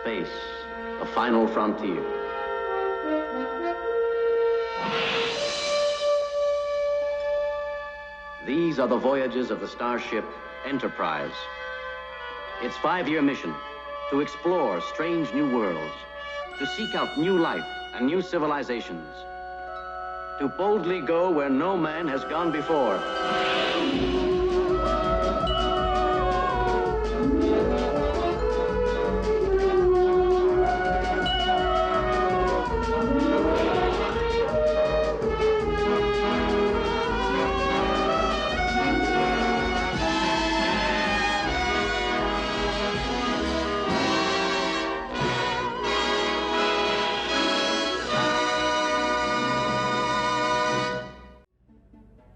Space, the final frontier. These are the voyages of the starship Enterprise. Its 5-year mission, to explore strange new worlds, to seek out new life and new civilizations, to boldly go where no man has gone before.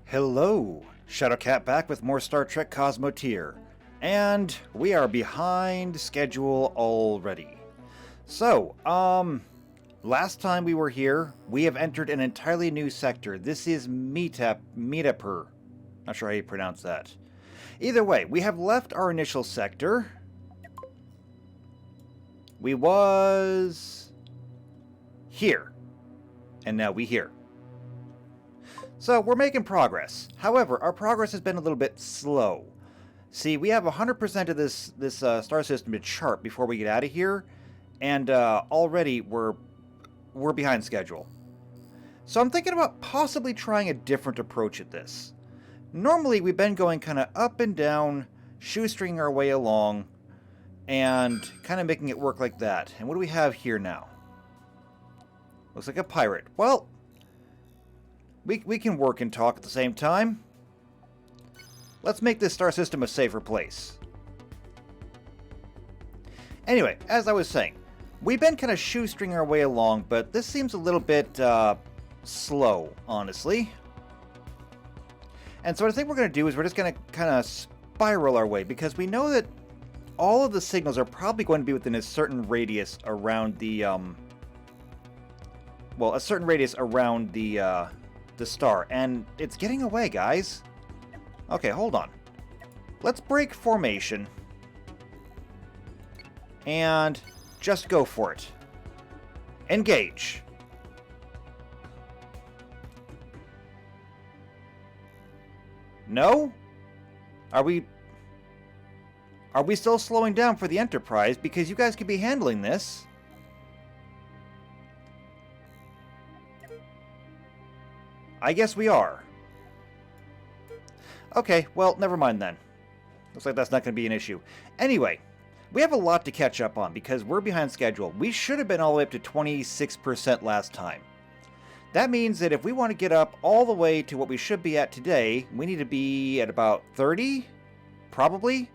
Hello, Shadowcat back with more Star Trek Cosmoteer, and we are behind schedule already. So, last time we were here, we have entered an entirely new sector. This is Metapur. Not sure how you pronounce that. Either way, we have left our initial sector. We was here, and now we here. So, we're making progress. However, our progress has been a little bit slow. See, we have 100% of this star system to chart before we get out of here, and already we're behind schedule. So I'm thinking about possibly trying a different approach at this. Normally, we've been going kind of up and down, shoestringing our way along, and kind of making it work like that. And what do we have here now? Looks like a pirate. Well, we can work and talk at the same time. Let's make this star system a safer place. Anyway, as I was saying, we've been kind of shoestringing our way along, but this seems a little bit slow, honestly. And so what I think we're going to do is we're just going to kind of spiral our way, because we know that all of the signals are probably going to be within a certain radius around the, well, a certain radius around the star, and it's getting away, guys. Okay, hold on. Let's break formation and just go for it. Engage. No? Are we still slowing down for the Enterprise? Because you guys could be handling this. I guess we are. Okay, well, never mind then. Looks like that's not going to be an issue. Anyway, we have a lot to catch up on because we're behind schedule. We should have been all the way up to 26% last time. That means that if we want to get up all the way to what we should be at today, we need to be at about 30, probably.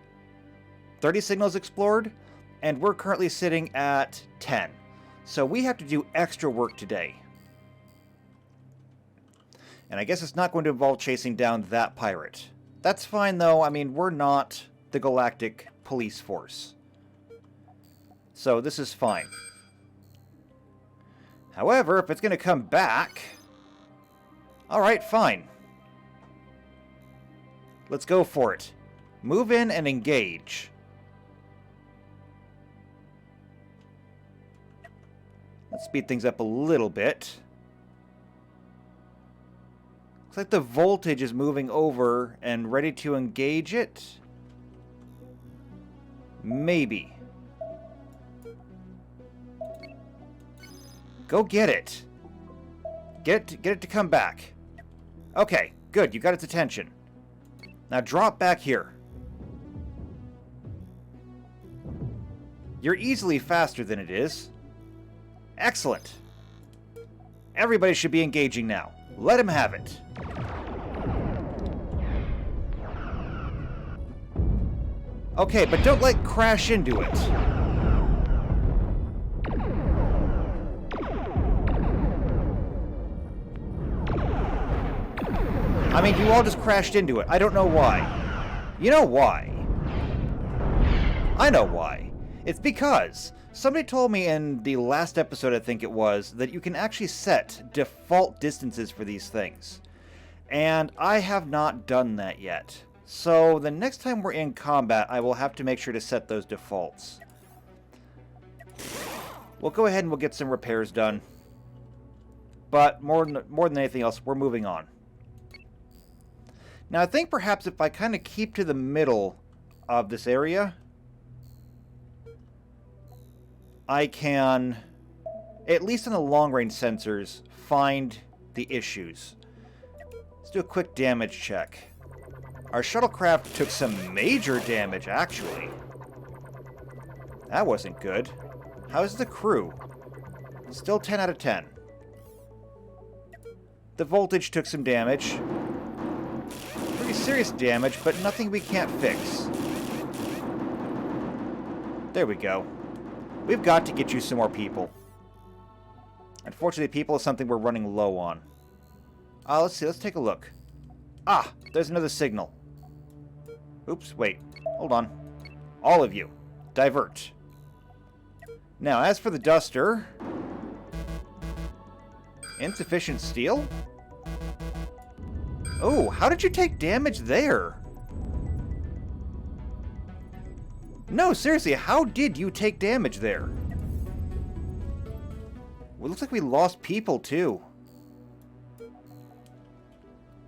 30 signals explored, and we're currently sitting at 10. So we have to do extra work today. And I guess it's not going to involve chasing down that pirate. That's fine, though. I mean, we're not the Galactic Police Force. So this is fine. However, if it's going to come back... Alright, fine. Let's go for it. Move in and engage. Let's speed things up a little bit. Looks like the voltage is moving over and ready to engage it. Maybe. Go get it. Get it to come back. Okay, good. You got its attention. Now drop back here. You're easily faster than it is. Excellent. Everybody should be engaging now. Let him have it. Okay, but don't crash into it. I mean, you all just crashed into it. I don't know why. You know why? I know why. It's because somebody told me in the last episode, I think it was, that you can actually set default distances for these things. And I have not done that yet. So the next time we're in combat, I will have to make sure to set those defaults. we'll go ahead and we'll get some repairs done. But more than anything else, we're moving on. Now, I think perhaps if I kind of keep to the middle of this area, I can, at least in the long-range sensors, find the issues. Let's do a quick damage check. Our shuttlecraft took some major damage, actually. That wasn't good. How's the crew? Still 10 out of 10. The voltage took some damage. Pretty serious damage, but nothing we can't fix. There we go. We've got to get you some more people. Unfortunately, people is something we're running low on. Let's see. Let's take a look. Ah, there's another signal. Oops, wait. Hold on. All of you, divert. Now, as for the duster... Insufficient steel? Oh, how did you take damage there? No, seriously, how did you take damage there? Well, it looks like we lost people, too.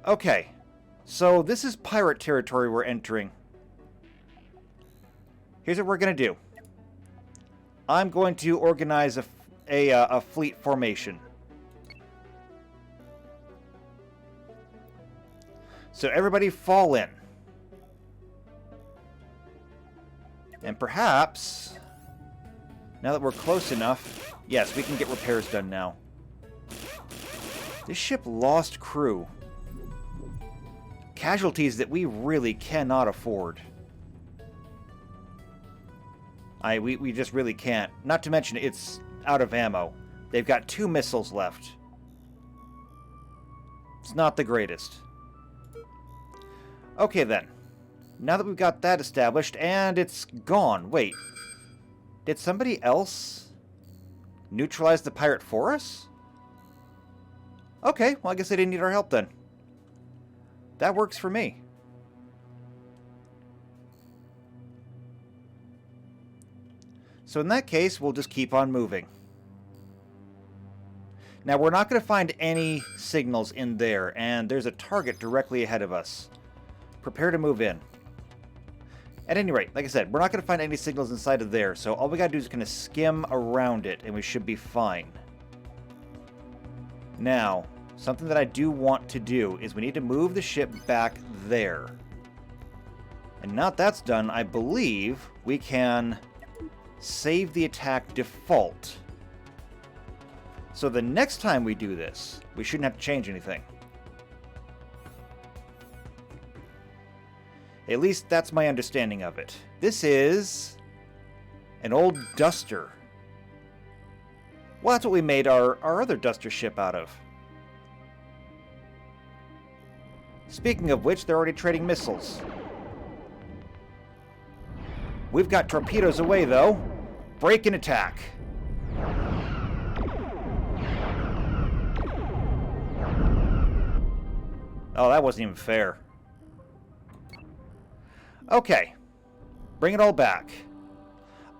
Okay, so this is pirate territory we're entering. Here's what we're going to do. I'm going to organize a fleet formation. So everybody fall in. And perhaps, now that we're close enough, yes, we can get repairs done now. This ship lost crew. Casualties that we really cannot afford. We just really can't. Not to mention, it's out of ammo. They've got 2 missiles left. It's not the greatest. Okay, then. Now that we've got that established, and it's gone. Wait. Did somebody else neutralize the pirate for us? Okay, well, I guess they didn't need our help then. That works for me. So in that case, we'll just keep on moving. Now, we're not going to find any signals in there, and there's a target directly ahead of us. Prepare to move in. At any rate, like I said, we're not going to find any signals inside of there, so all we got to do is kind of skim around it, and we should be fine. Now, something that I do want to do is we need to move the ship back there. And now that that's done, I believe we can save the attack default. So the next time we do this, we shouldn't have to change anything. At least that's my understanding of it. This is an old duster. Well, that's what we made our other duster ship out of. Speaking of which, they're already trading missiles. We've got torpedoes away, though. Break and attack. Oh, that wasn't even fair. Okay. Bring it all back.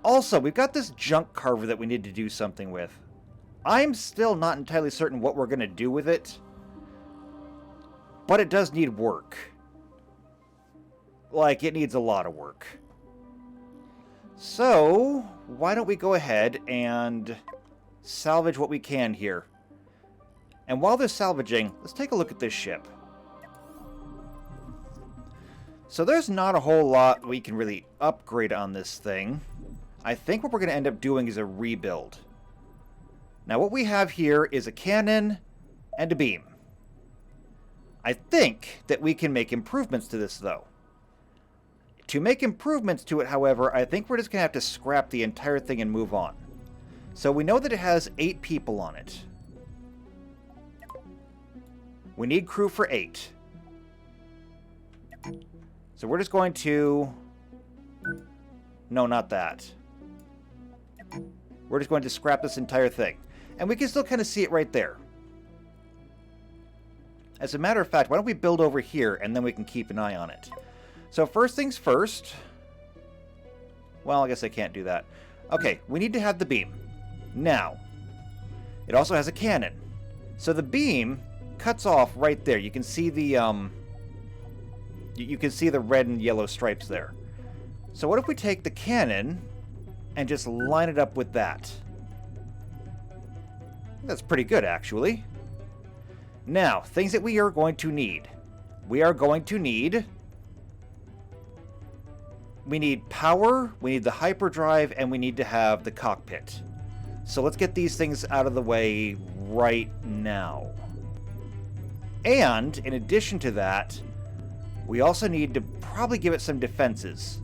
Also, we've got this junk carver that we need to do something with. I'm still not entirely certain what we're going to do with it. But it does need work. Like, it needs a lot of work. So, why don't we go ahead and salvage what we can here. And while they're salvaging, let's take a look at this ship. So there's not a whole lot we can really upgrade on this thing. I think what we're going to end up doing is a rebuild. Now what we have here is a cannon and a beam. I think that we can make improvements to this, though. To make improvements to it, however, I think we're just going to have to scrap the entire thing and move on. So we know that it has 8 people on it. We need crew for 8. So we're just going to... No, not that. We're just going to scrap this entire thing. And we can still kind of see it right there. As a matter of fact, why don't we build over here, and then we can keep an eye on it. So first things first... Well, I guess I can't do that. Okay, we need to have the beam. Now, it also has a cannon. So the beam cuts off right there. You can see the you can see the red and yellow stripes there. So what if we take the cannon and just line it up with that? That's pretty good, actually. Now, things that we are going to need. We are going to need... We need power, we need the hyperdrive, and we need to have the cockpit. So let's get these things out of the way right now. And, in addition to that, we also need to probably give it some defenses.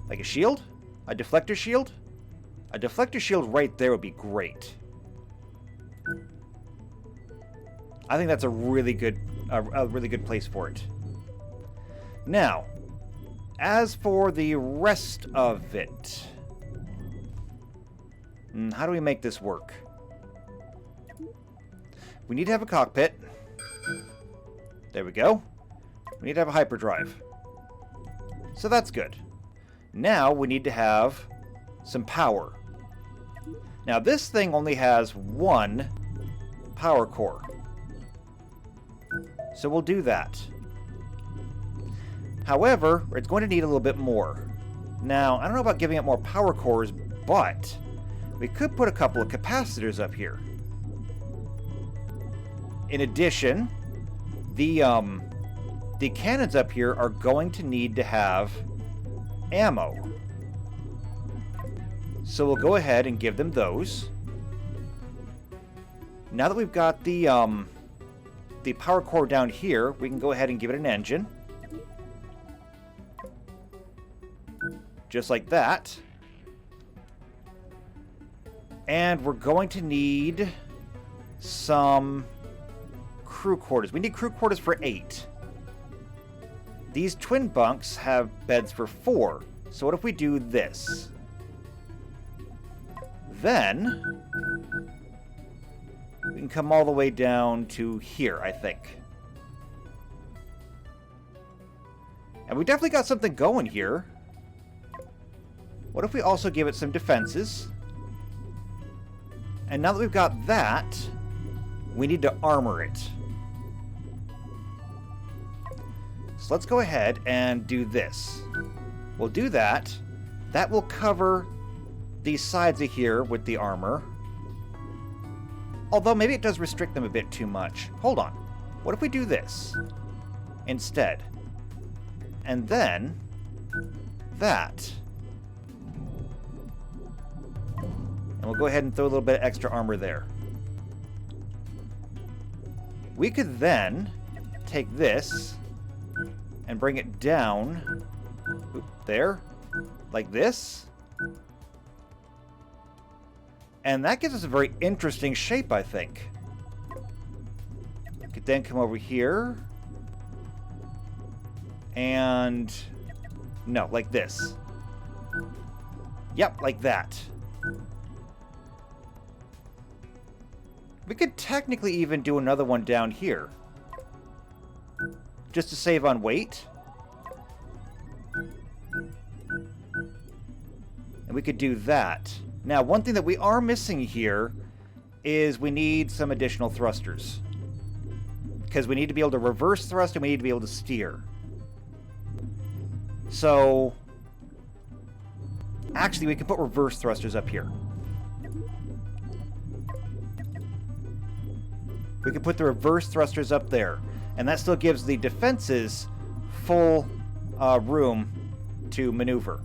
Like a shield? A deflector shield? A deflector shield right there would be great. I think that's a really good place for it. Now, as for the rest of it, how do we make this work? We need to have a cockpit. There we go. We need to have a hyperdrive. So that's good. Now we need to have some power. Now this thing only has one power core. So we'll do that. However, it's going to need a little bit more. Now, I don't know about giving it more power cores, but we could put a couple of capacitors up here. In addition, the cannons up here are going to need to have ammo. So we'll go ahead and give them those. Now that we've got the power core down here, we can go ahead and give it an engine. Just like that. And we're going to need some crew quarters. We need crew quarters for 8. These twin bunks have beds for 4. So what if we do this? Then we can come all the way down to here, I think. And we definitely got something going here. What if we also give it some defenses? And now that we've got that, we need to armor it. So let's go ahead and do this. We'll do that. That will cover these sides of here with the armor. Although maybe it does restrict them a bit too much. Hold on. What if we do this instead? And then that. And we'll go ahead and throw a little bit of extra armor there. We could then take this and bring it down there, like this. And that gives us a very interesting shape, I think. Could then come over here. And... no, like this. Yep, like that. We could technically even do another one down here. Just to save on weight. And we could do that. Now, one thing that we are missing here is we need some additional thrusters. Because we need to be able to reverse thrust and we need to be able to steer. So, actually, we can put reverse thrusters up here. We can put the reverse thrusters up there. And that still gives the defenses full room to maneuver.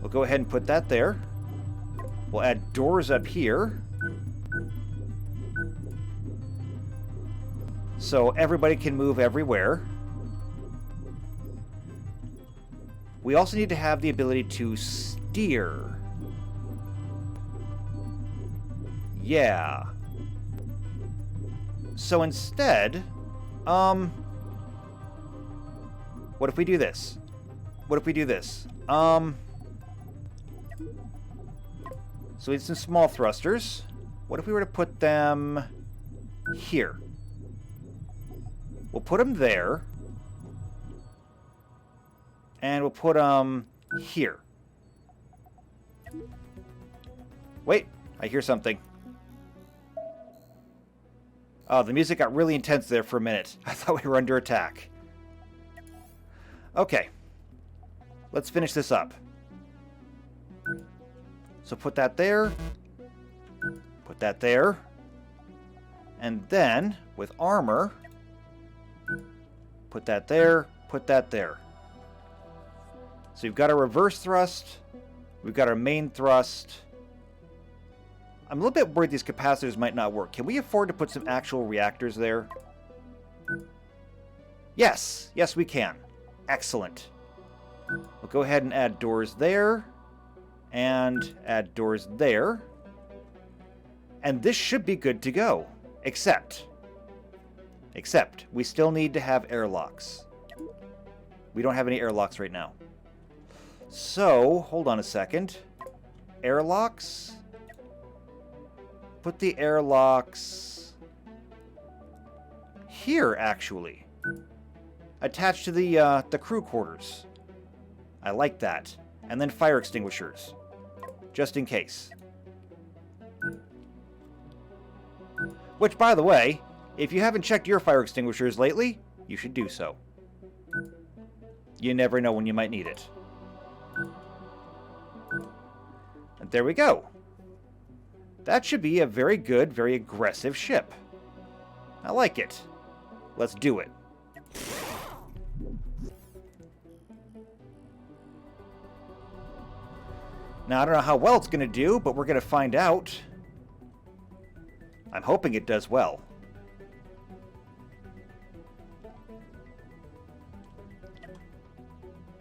We'll go ahead and put that there. We'll add doors up here. So everybody can move everywhere. We also need to have the ability to steer. Yeah. So instead, what if we do this? What if we do this? So we need some small thrusters. What if we were to put them here? We'll put them there. And we'll put them here. Wait, I hear something. Oh, the music got really intense there for a minute. I thought we were under attack. Okay. Let's finish this up. So put that there. Put that there. And then, with armor, put that there, put that there. So we've got our reverse thrust. We've got our main thrust. I'm a little bit worried these capacitors might not work. Can we afford to put some actual reactors there? Yes. Yes, we can. Excellent. We'll go ahead and add doors there. And add doors there. And this should be good to go. Except, we still need to have airlocks. We don't have any airlocks right now. So, hold on a second. Airlocks? Put the airlocks here, actually. Attached to the crew quarters. I like that. And then fire extinguishers. Just in case. Which, by the way, if you haven't checked your fire extinguishers lately, you should do so. You never know when you might need it. And there we go. That should be a very good, very aggressive ship. I like it. Let's do it. Now, I don't know how well it's going to do, but we're going to find out. I'm hoping it does well.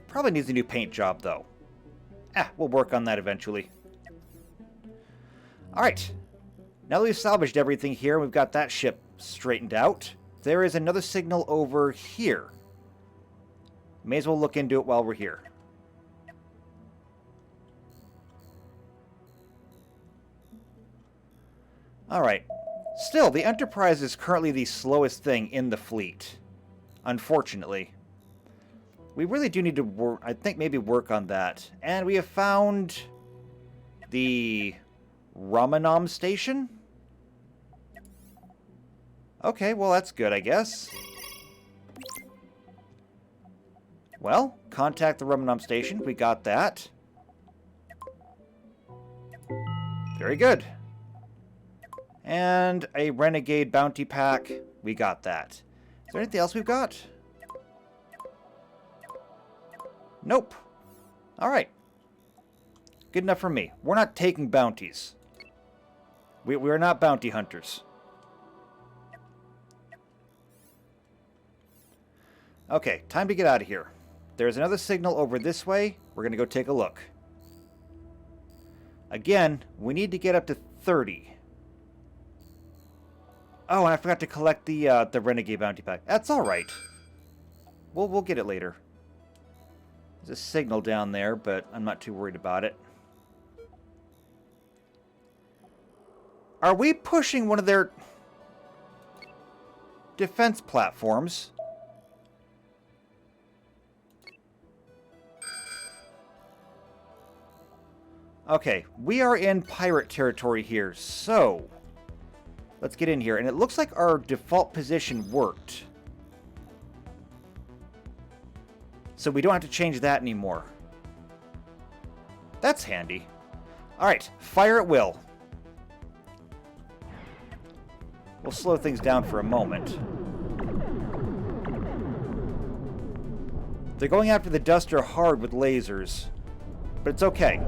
Probably needs a new paint job, though. We'll work on that eventually. Alright. Now that we've salvaged everything here, we've got that ship straightened out. There is another signal over here. May as well look into it while we're here. Alright. Still, the Enterprise is currently the slowest thing in the fleet. Unfortunately. We really do need to work, I think maybe work on that. And we have found the Ramanom station. Okay, well that's good, I guess. Well, contact the Ramanom station. We got that. Very good. And a Renegade bounty pack. We got that. Is there anything else we've got? Nope. Alright. Good enough for me. We're not taking bounties. We're not bounty hunters. Okay, time to get out of here. There's another signal over this way. We're going to go take a look. Again, we need to get up to 30. Oh, and I forgot to collect the Renegade bounty pack. That's alright. We'll get it later. There's a signal down there, but I'm not too worried about it. Are we pushing one of their defense platforms? Okay, we are in pirate territory here, so let's get in here. And it looks like our default position worked. So we don't have to change that anymore. That's handy. Alright, fire at will. We'll slow things down for a moment. They're going after the Duster hard with lasers. But it's okay.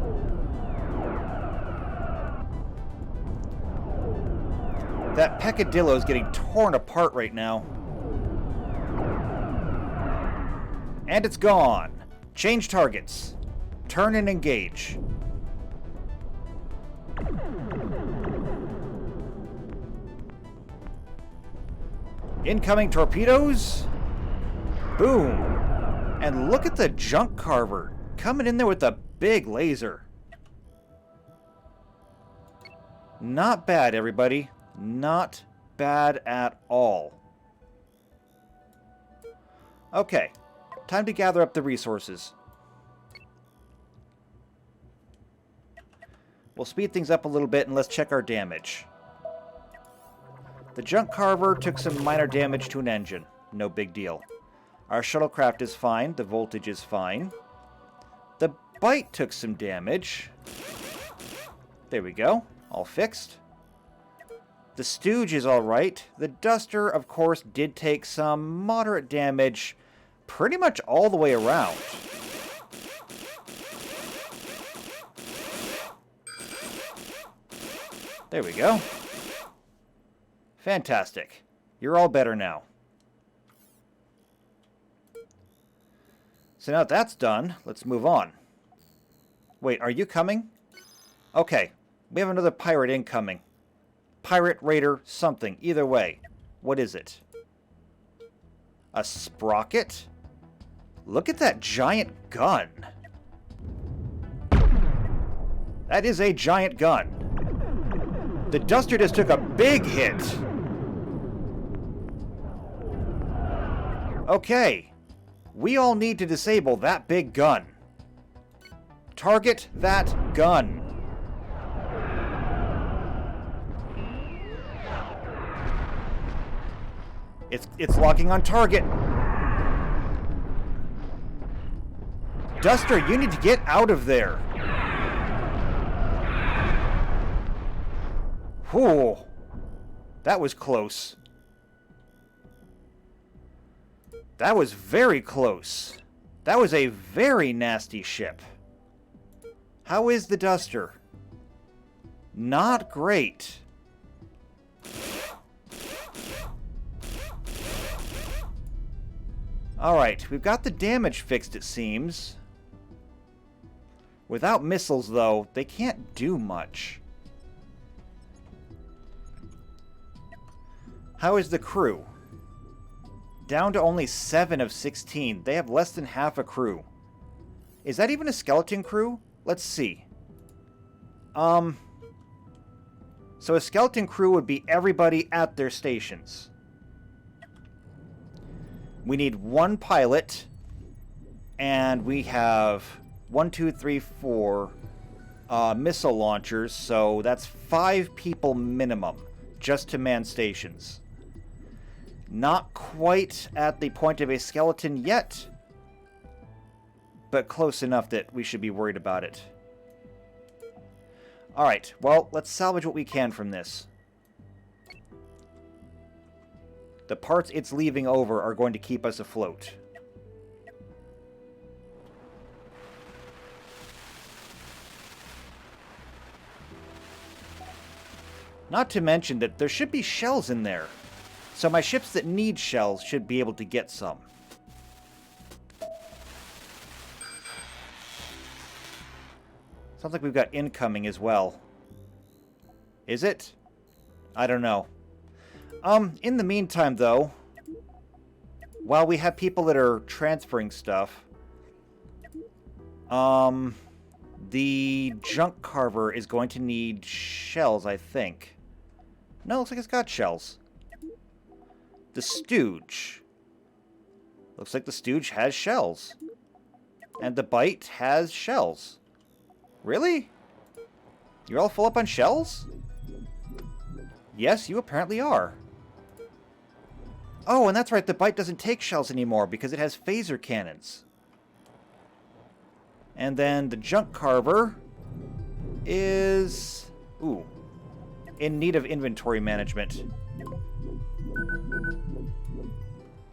That peccadillo is getting torn apart right now. And it's gone. Change targets. Turn and engage. Incoming torpedoes. Boom. And look at the junk carver coming in there with a big laser. Not bad, everybody. Not bad at all. Okay. Time to gather up the resources. We'll speed things up a little bit and let's check our damage. The junk carver took some minor damage to an engine. No big deal. Our shuttlecraft is fine. The voltage is fine. The bite took some damage. There we go. All fixed. The stooge is alright. The duster, of course, did take some moderate damage pretty much all the way around. There we go. Fantastic. You're all better now. So now that that's done, let's move on. Wait, are you coming? Okay, we have another pirate incoming. Pirate, raider, something. Either way. What is it? A sprocket? Look at that giant gun. That is a giant gun. The duster just took a big hit. Okay. We all need to disable that big gun. Target that gun. It's locking on target. Duster, you need to get out of there. Whew. That was close. That was very close. That was a very nasty ship. How is the Duster? Not great. Alright, we've got the damage fixed, it seems. Without missiles, though, they can't do much. How is the crew? Down to only 7 of 16. They have less than half a crew. Is that even a skeleton crew? Let's see. So a skeleton crew would be everybody at their stations. We need 1 pilot, and we have 1, 2, 3, 4 missile launchers, so that's 5 people minimum just to man stations. Not quite at the point of a skeleton yet, but close enough that we should be worried about it. Alright, well, let's salvage what we can from this. The parts it's leaving over are going to keep us afloat. Not to mention that there should be shells in there. So my ships that need shells should be able to get some. Sounds like we've got incoming as well. Is it? I don't know. In the meantime, though, while we have people that are transferring stuff, the junk carver is going to need shells, I think. No, looks like it's got shells. The stooge. Looks like the stooge has shells. And the bite has shells. Really? You're all full up on shells? Yes, you apparently are. Oh, and that's right, the bite doesn't take shells anymore because it has phaser cannons. And then the junk carver is... ooh. In need of inventory management.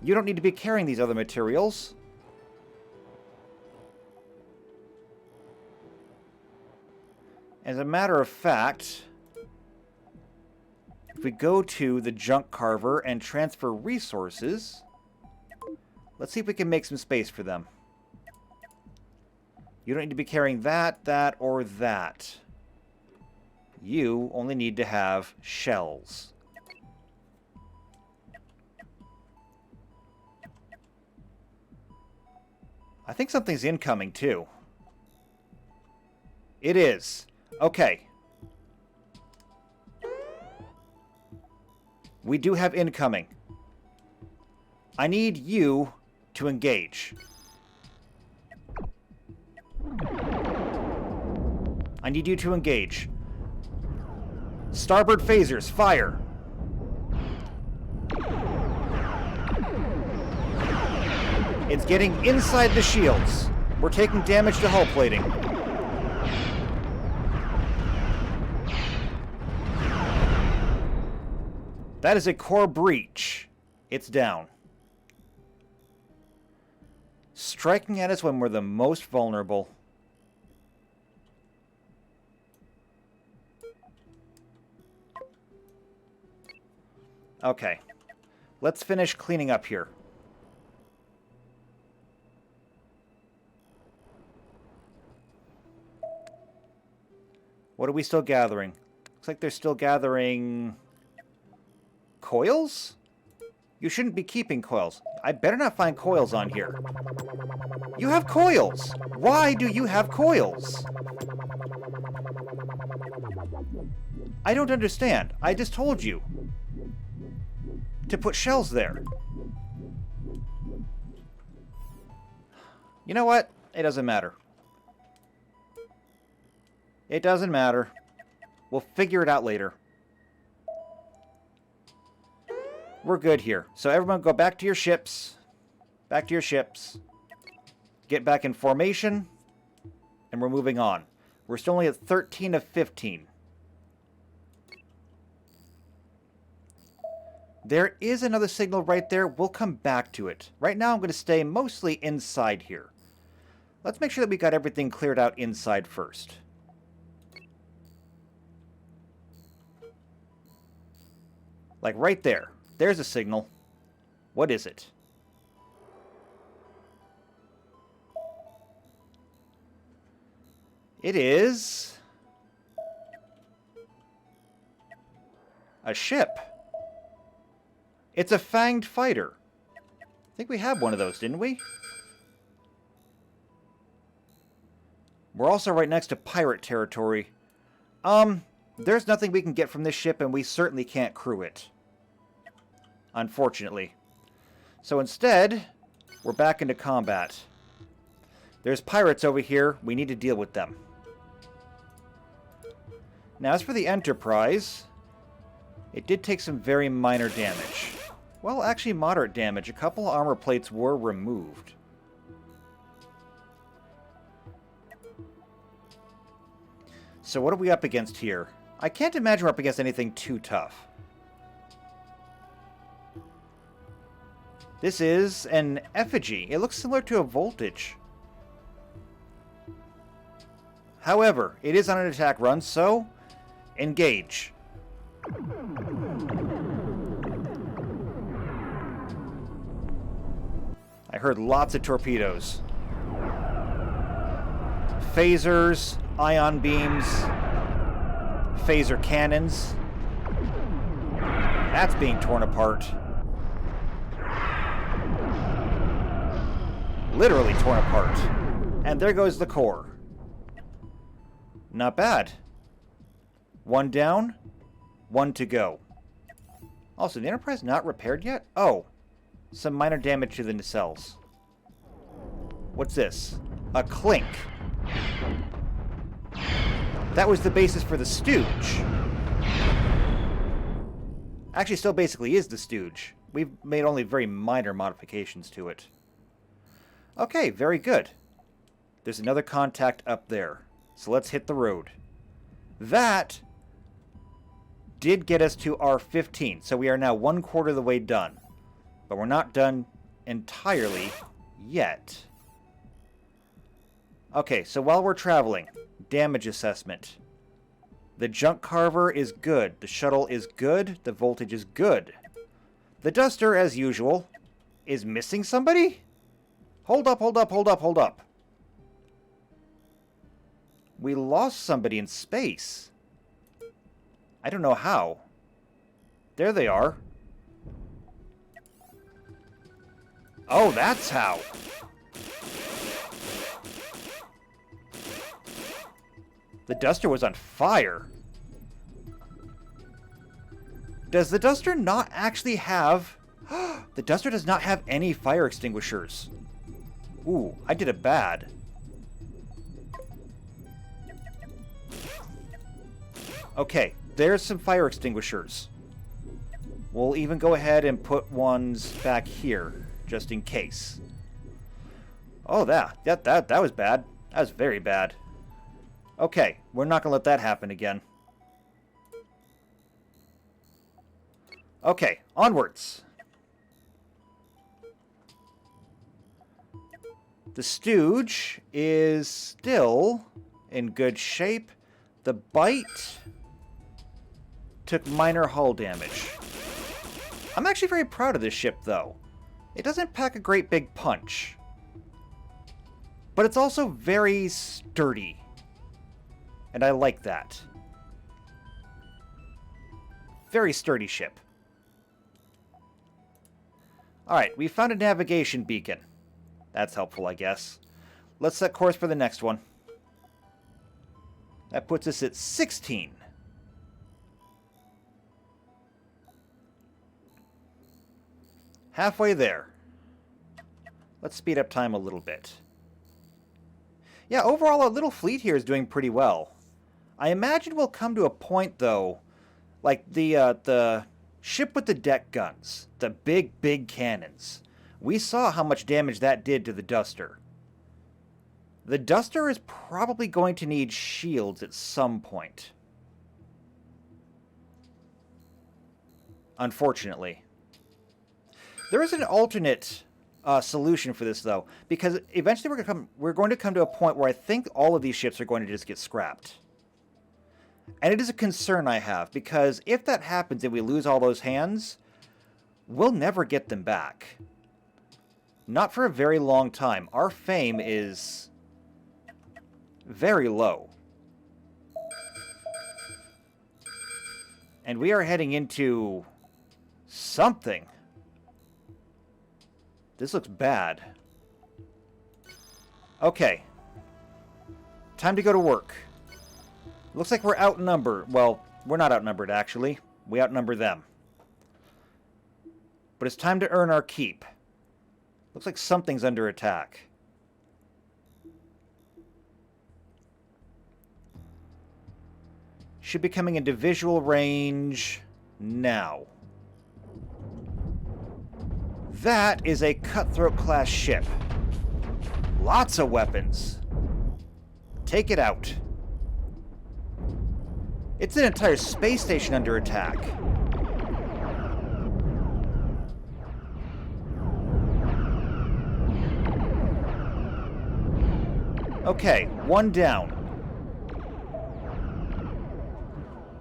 You don't need to be carrying these other materials. As a matter of fact, if we go to the junk carver and transfer resources, let's see if we can make some space for them. You don't need to be carrying that, that, or that. You only need to have shells. I think something's incoming, too. It is. Okay. We do have incoming. I need you to engage. I need you to engage. Starboard phasers, fire! It's getting inside the shields. We're taking damage to hull plating. That is a core breach. It's down. Striking at us when we're the most vulnerable. Okay. Let's finish cleaning up here. What are we still gathering? Looks like they're still gathering... coils? You shouldn't be keeping coils. I better not find coils on here. You have coils! Why do you have coils? I don't understand. I just told you to put shells there. You know what? It doesn't matter. It doesn't matter. We'll figure it out later. We're good here. So everyone go back to your ships. Back to your ships. Get back in formation. And we're moving on. We're still only at 13 of 15. There is another signal right there. We'll come back to it. Right now I'm going to stay mostly inside here. Let's make sure that we got everything cleared out inside first. Like right there. There's a signal. What is it? It is... a ship. It's a fanged fighter. I think we had one of those, didn't we? We're also right next to pirate territory. There's nothing we can get from this ship, and we certainly can't crew it. Unfortunately. So instead, we're back into combat. There's pirates over here. We need to deal with them. Now, as for the Enterprise, it did take some very minor damage. Well, actually moderate damage. A couple armor plates were removed. So what are we up against here? I can't imagine we're up against anything too tough. This is an effigy. It looks similar to a voltage. However, it is on an attack run, so engage. I heard lots of torpedoes. Phasers, ion beams, phaser cannons. That's being torn apart. Literally torn apart. And there goes the core. Not bad. One down, one to go. Also, the Enterprise not repaired yet? Oh, some minor damage to the nacelles. What's this? A clink. That was the basis for the Stooge. Actually, still basically is the Stooge. We've made only very minor modifications to it. Okay, very good. There's another contact up there. So let's hit the road. That did get us to our 15. So we are now 1/4 of the way done. But we're not done entirely yet. Okay, so while we're traveling, damage assessment. The junk carver is good. The shuttle is good. The voltage is good. The duster, as usual, is missing somebody? Hold up, hold up, hold up, hold up. We lost somebody in space. I don't know how. There they are. Oh, that's how. The duster was on fire. Does the duster not actually have... The duster does not have any fire extinguishers. Ooh, I did it bad. Okay, there's some fire extinguishers. We'll even go ahead and put ones back here, just in case. Oh, that was bad. That was very bad. Okay, we're not going to let that happen again. Okay, onwards. The Stooge is still in good shape. The Bite took minor hull damage. I'm actually very proud of this ship, though. It doesn't pack a great big punch. But it's also very sturdy. And I like that. Very sturdy ship. Alright, we found a navigation beacon. That's helpful, I guess. Let's set course for the next one. That puts us at 16. Halfway there. Let's speed up time a little bit. Yeah, overall, our little fleet here is doing pretty well. I imagine we'll come to a point, though, like the ship with the deck guns, the big cannons. We saw how much damage that did to the Duster. The Duster is probably going to need shields at some point. Unfortunately. There is an alternate solution for this, though, because eventually we're going to come to a point where I think all of these ships are going to just get scrapped. And it is a concern I have, because if that happens and we lose all those hands, we'll never get them back. Not for a very long time. Our fame is very low. And we are heading into something. This looks bad. Okay. Time to go to work. Looks like we're outnumbered. Well, we're not outnumbered, actually. We outnumber them. But it's time to earn our keep. Looks like something's under attack. Should be coming into visual range now. That is a Cutthroat class ship. Lots of weapons. Take it out. It's an entire space station under attack. Okay, one down.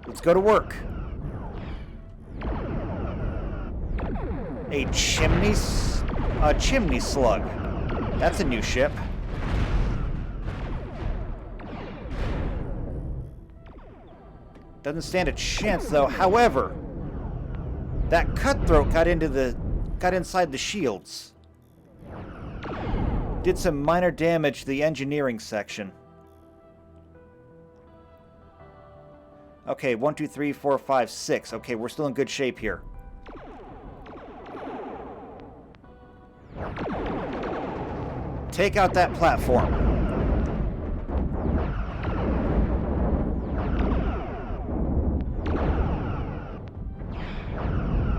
Let's go to work. A chimney slug. That's a new ship. Doesn't stand a chance, though. However, that Cutthroat got inside the shields. Did some minor damage to the engineering section. Okay, 1, 2, 3, 4, 5, 6. Okay, we're still in good shape here. Take out that platform.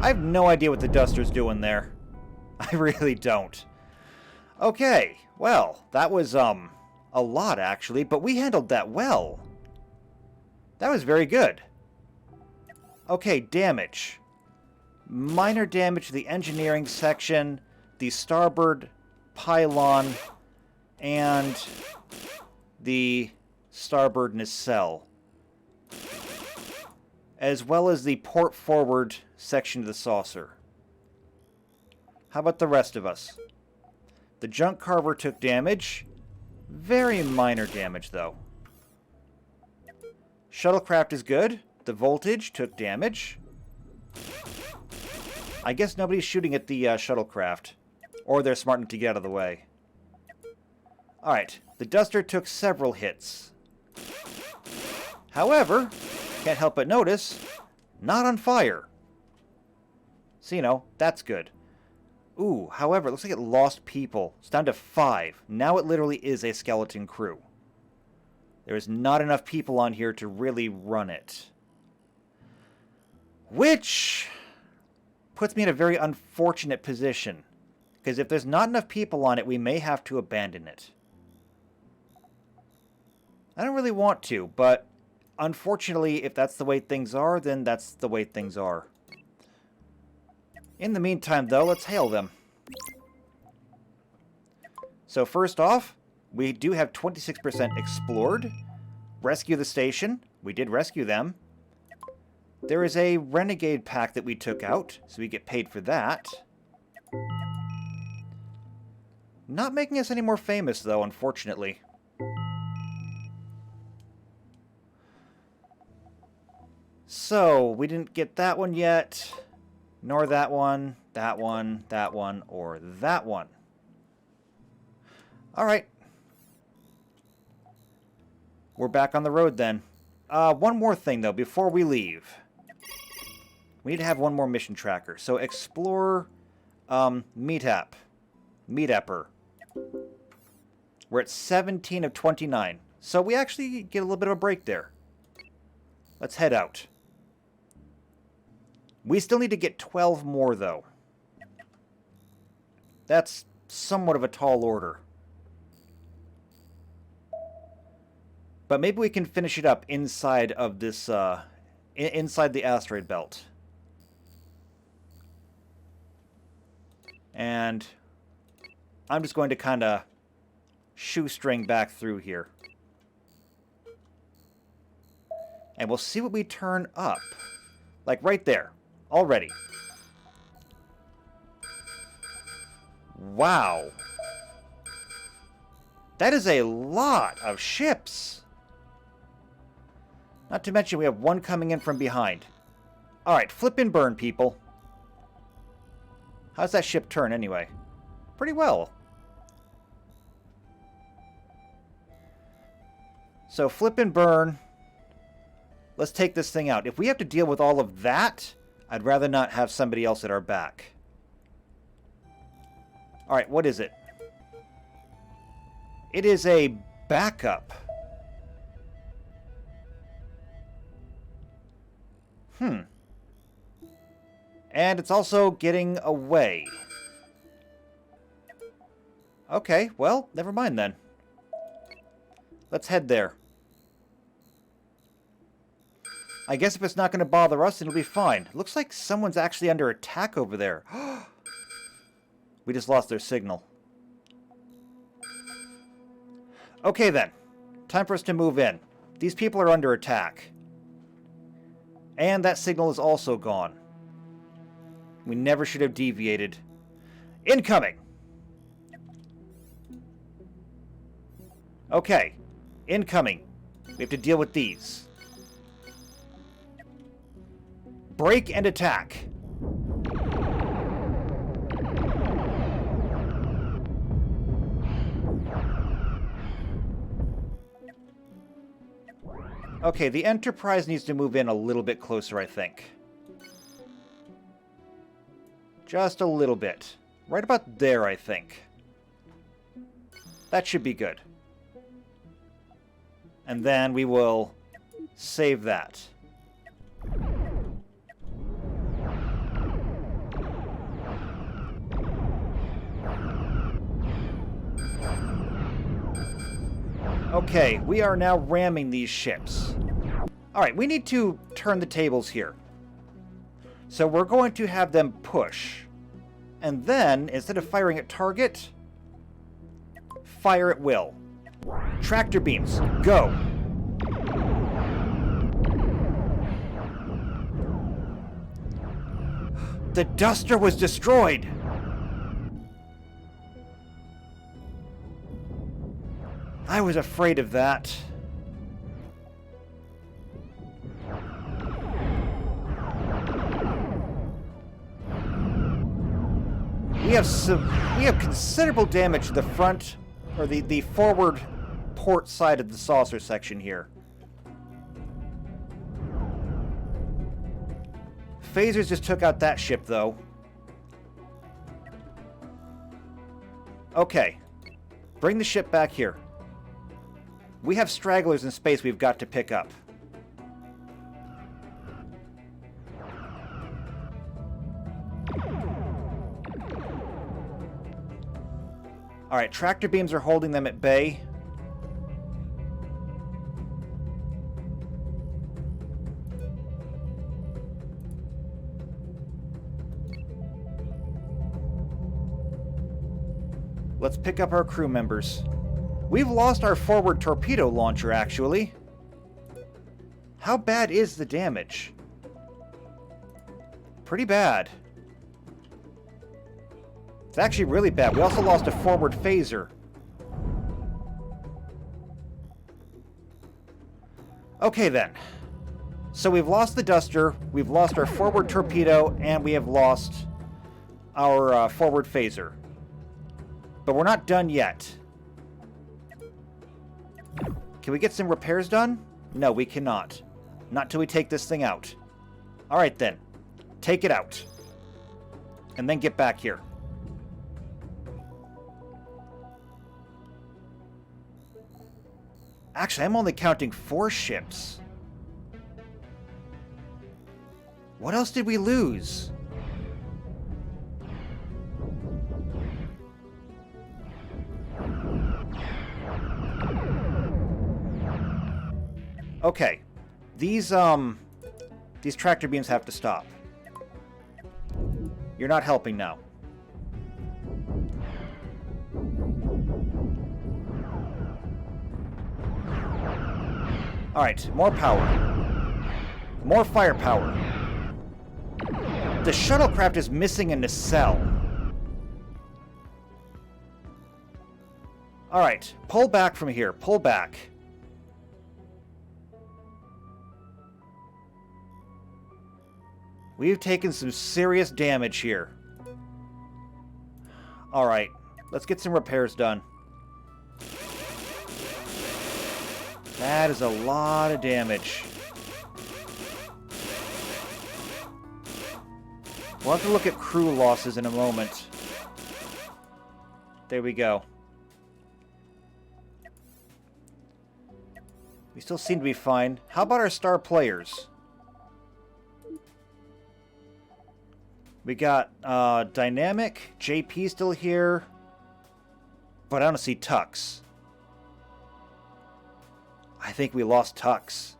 I have no idea what the Duster's doing there. I really don't. Okay, well, that was, a lot, actually, but we handled that well. That was very good. Okay, damage. Minor damage to the engineering section, the starboard pylon, and the starboard nacelle, as well as the port forward section of the saucer. How about the rest of us? The junk carver took damage. Very minor damage, though. Shuttlecraft is good. The voltage took damage. I guess nobody's shooting at the shuttlecraft. Or they're smart enough to get out of the way. Alright, the Duster took several hits. However, can't help but notice, not on fire. So, you know, that's good. Ooh, however, it looks like it lost people. It's down to 5. Now it literally is a skeleton crew. There is not enough people on here to really run it. Which puts me in a very unfortunate position. Because if there's not enough people on it, we may have to abandon it. I don't really want to, but unfortunately, if that's the way things are, then that's the way things are. In the meantime, though, let's hail them. So first off, we do have 26% explored. Rescue the station. We did rescue them. There is a renegade pack that we took out, so we get paid for that. Not making us any more famous, though, unfortunately. So, we didn't get that one yet, nor that one, that one, that one, or that one. Alright. We're back on the road, then. One more thing, though, before we leave. We need to have one more mission tracker. So, explore, meetup. Meetupper. We're at 17 of 29. So we actually get a little bit of a break there. Let's head out. We still need to get 12 more, though. That's somewhat of a tall order. But maybe we can finish it up inside of this, inside the asteroid belt. And I'm just going to kind of shoestring back through here. And we'll see what we turn up. Like right there. Already. Wow. That is a lot of ships. Not to mention we have one coming in from behind. Alright, flip and burn, people. How's that ship turn, anyway? Pretty well. So, flip and burn. Let's take this thing out. If we have to deal with all of that, I'd rather not have somebody else at our back. Alright, what is it? It is a backup. And it's also getting away. Okay, well, never mind then. Let's head there. I guess if it's not going to bother us, it'll be fine. Looks like someone's actually under attack over there. We just lost their signal. Okay then. Time for us to move in. These people are under attack. And that signal is also gone. We never should have deviated. Incoming! Okay. Incoming. We have to deal with these. Break and attack. Okay, the Enterprise needs to move in a little bit closer, I think. Just a little bit. Right about there, I think. That should be good. And then we will save that. Okay, we are now ramming these ships. Alright, we need to turn the tables here. So we're going to have them push. And then, instead of firing at target, fire at will. Tractor beams, go! The Duster was destroyed! I was afraid of that. We have considerable damage to the front, or the forward port side of the saucer section here. Phasers just took out that ship, though. Okay. Bring the ship back here. We have stragglers in space we've got to pick up. Alright, tractor beams are holding them at bay. Let's pick up our crew members. We've lost our forward torpedo launcher, actually. How bad is the damage? Pretty bad. It's actually really bad. We also lost a forward phaser. Okay then. So we've lost the duster, we've lost our forward torpedo, and we have lost our forward phaser. But we're not done yet. Can we get some repairs done? No, we cannot. Not till we take this thing out. Alright then. Take it out. And then get back here. Actually, I'm only counting 4 ships. What else did we lose? Okay. These tractor beams have to stop. You're not helping now. Alright, more power. More firepower. The shuttlecraft is missing a nacelle. Alright, pull back from here. Pull back. We've taken some serious damage here. Alright, let's get some repairs done. That is a lot of damage. We'll have to look at crew losses in a moment. There we go. We still seem to be fine. How about our star players? We got Dynamic, JP still here, but I don't see Tux. I think we lost Tux.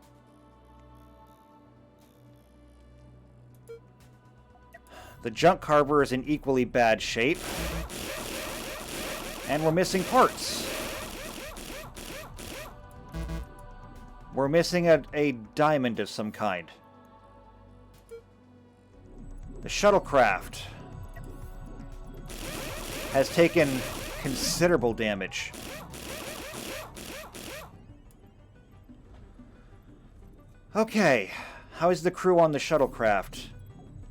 The junk carver is in equally bad shape. And we're missing parts. We're missing a diamond of some kind. The shuttlecraft has taken considerable damage. Okay, how is the crew on the shuttlecraft?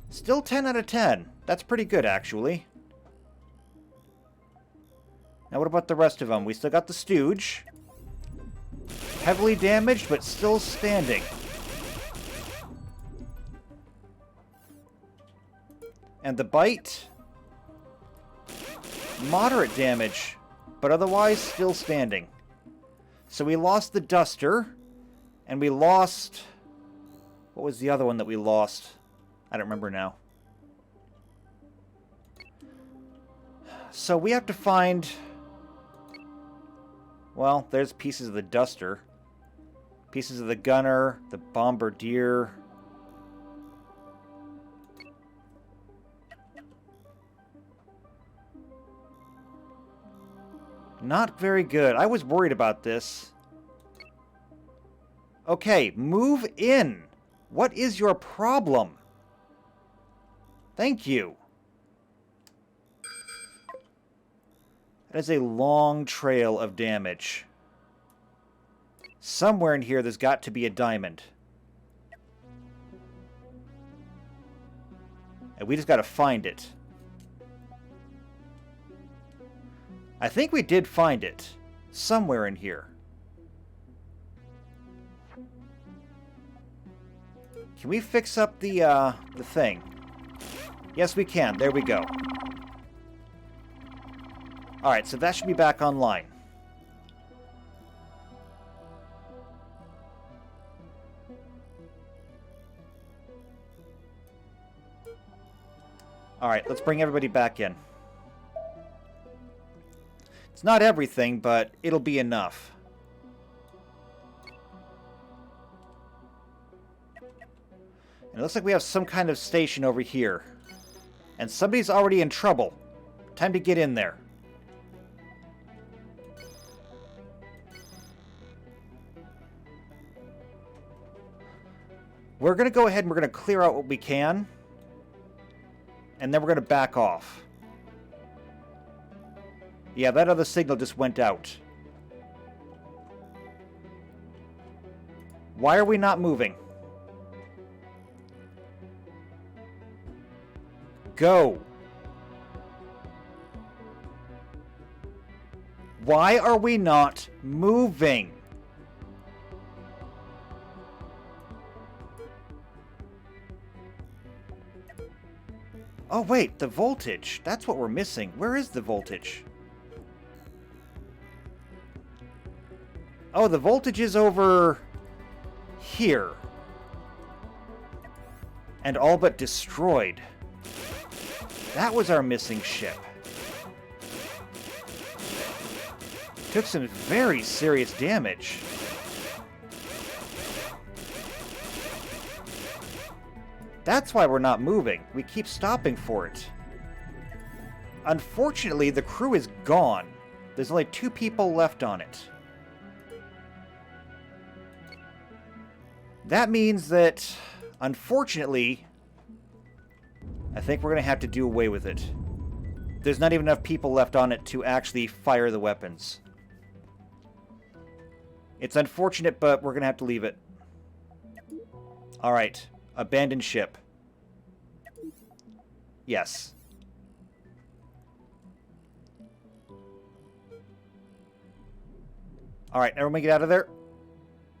Still 10 out of 10. That's pretty good, actually. Now what about the rest of them? We still got the Stooge. Heavily damaged, but still standing. And the Bite. Moderate damage, but otherwise still standing. So we lost the Duster, and we lost... What was the other one that we lost? I don't remember now. So we have to find... Well, there's pieces of the Duster. Pieces of the Gunner, the Bombardier. Not very good. I was worried about this. Okay, move in. What is your problem? Thank you. That is a long trail of damage. Somewhere in here there's got to be a diamond. And we just got to find it. I think we did find it. Somewhere in here. Can we fix up the thing? Yes, we can. There we go. Alright, so that should be back online. Alright, let's bring everybody back in. It's not everything, but it'll be enough. And it looks like we have some kind of station over here. And somebody's already in trouble. Time to get in there. We're going to go ahead and we're going to clear out what we can. And then we're going to back off. Yeah, that other signal just went out. Why are we not moving? Go. Why are we not moving? Oh wait, the voltage. That's what we're missing. Where is the voltage? Oh, the voltage is over here. And all but destroyed. That was our missing ship. Took some very serious damage. That's why we're not moving. We keep stopping for it. Unfortunately, the crew is gone. There's only 2 people left on it. That means that, unfortunately, I think we're going to have to do away with it. There's not even enough people left on it to actually fire the weapons. It's unfortunate, but we're going to have to leave it. Alright. Abandoned ship. Yes. Alright, everyone get out of there?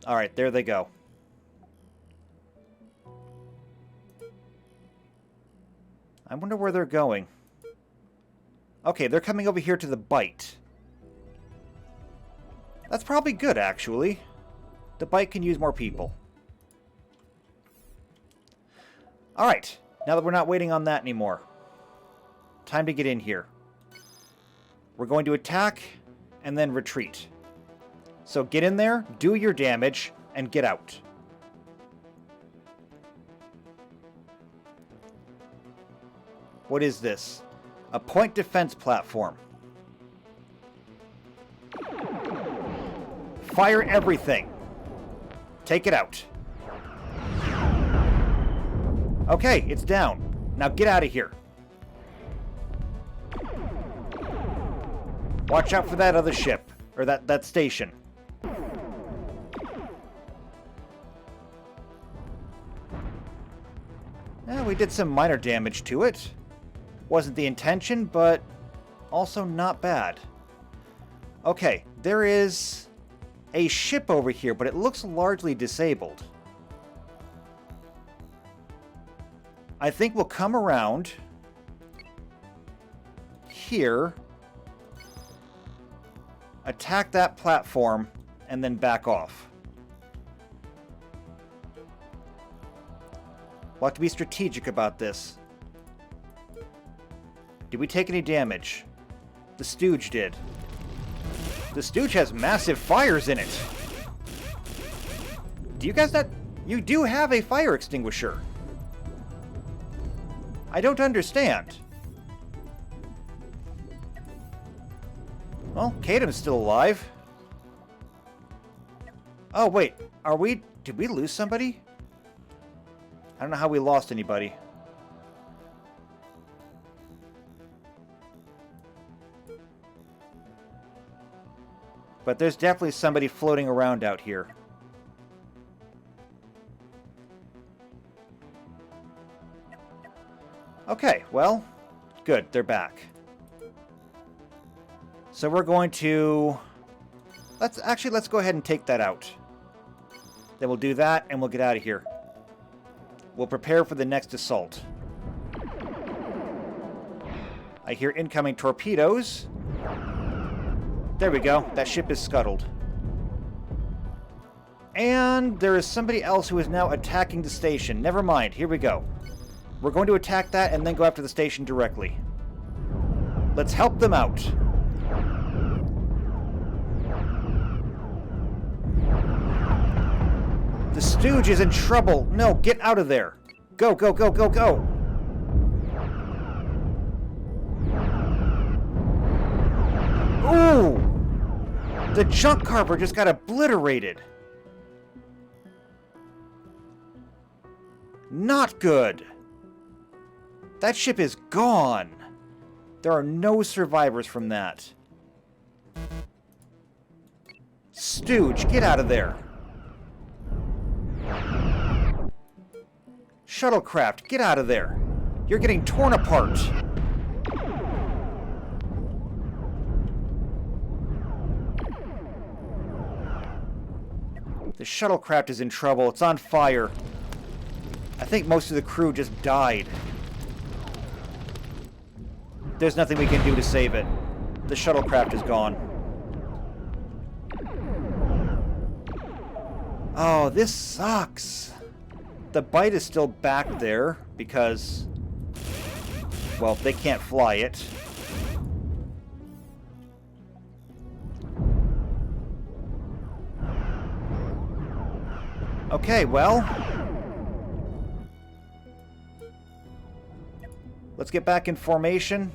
Alright, there they go. I wonder where they're going. Okay, they're coming over here to the bite. That's probably good, actually. The bite can use more people. Alright, now that we're not waiting on that anymore. Time to get in here. We're going to attack and then retreat. So get in there, do your damage, and get out. What is this? A point defense platform. Fire everything. Take it out. Okay, it's down. Now get out of here. Watch out for that other ship. Or that station. We did some minor damage to it. Wasn't the intention, but also not bad. Okay, there is a ship over here, but it looks largely disabled. I think we'll come around here, attack that platform, and then back off. We'll have to be strategic about this. Did we take any damage? The Stooge did. The Stooge has massive fires in it. Do you guys not... You do have a fire extinguisher. I don't understand. Well, Kadam's still alive. Oh, wait. Are we... Did we lose somebody? I don't know how we lost anybody. But there's definitely somebody floating around out here. Okay, well, good, they're back. So we're going to... Let's go ahead and take that out. Then we'll do that, and we'll get out of here. We'll prepare for the next assault. I hear incoming torpedoes. There we go. That ship is scuttled. And there is somebody else who is now attacking the station. Never mind. Here we go. We're going to attack that and then go after the station directly. Let's help them out. Stooge is in trouble. No, get out of there. Go, go, go, go, go. Ooh! The junk carver just got obliterated. Not good. That ship is gone. There are no survivors from that. Stooge, get out of there. Shuttlecraft, get out of there. You're getting torn apart. The shuttlecraft is in trouble. It's on fire. I think most of the crew just died. There's nothing we can do to save it. The shuttlecraft is gone. Oh, this sucks. The bite is still back there because, well, they can't fly it. Okay, well, let's get back in formation.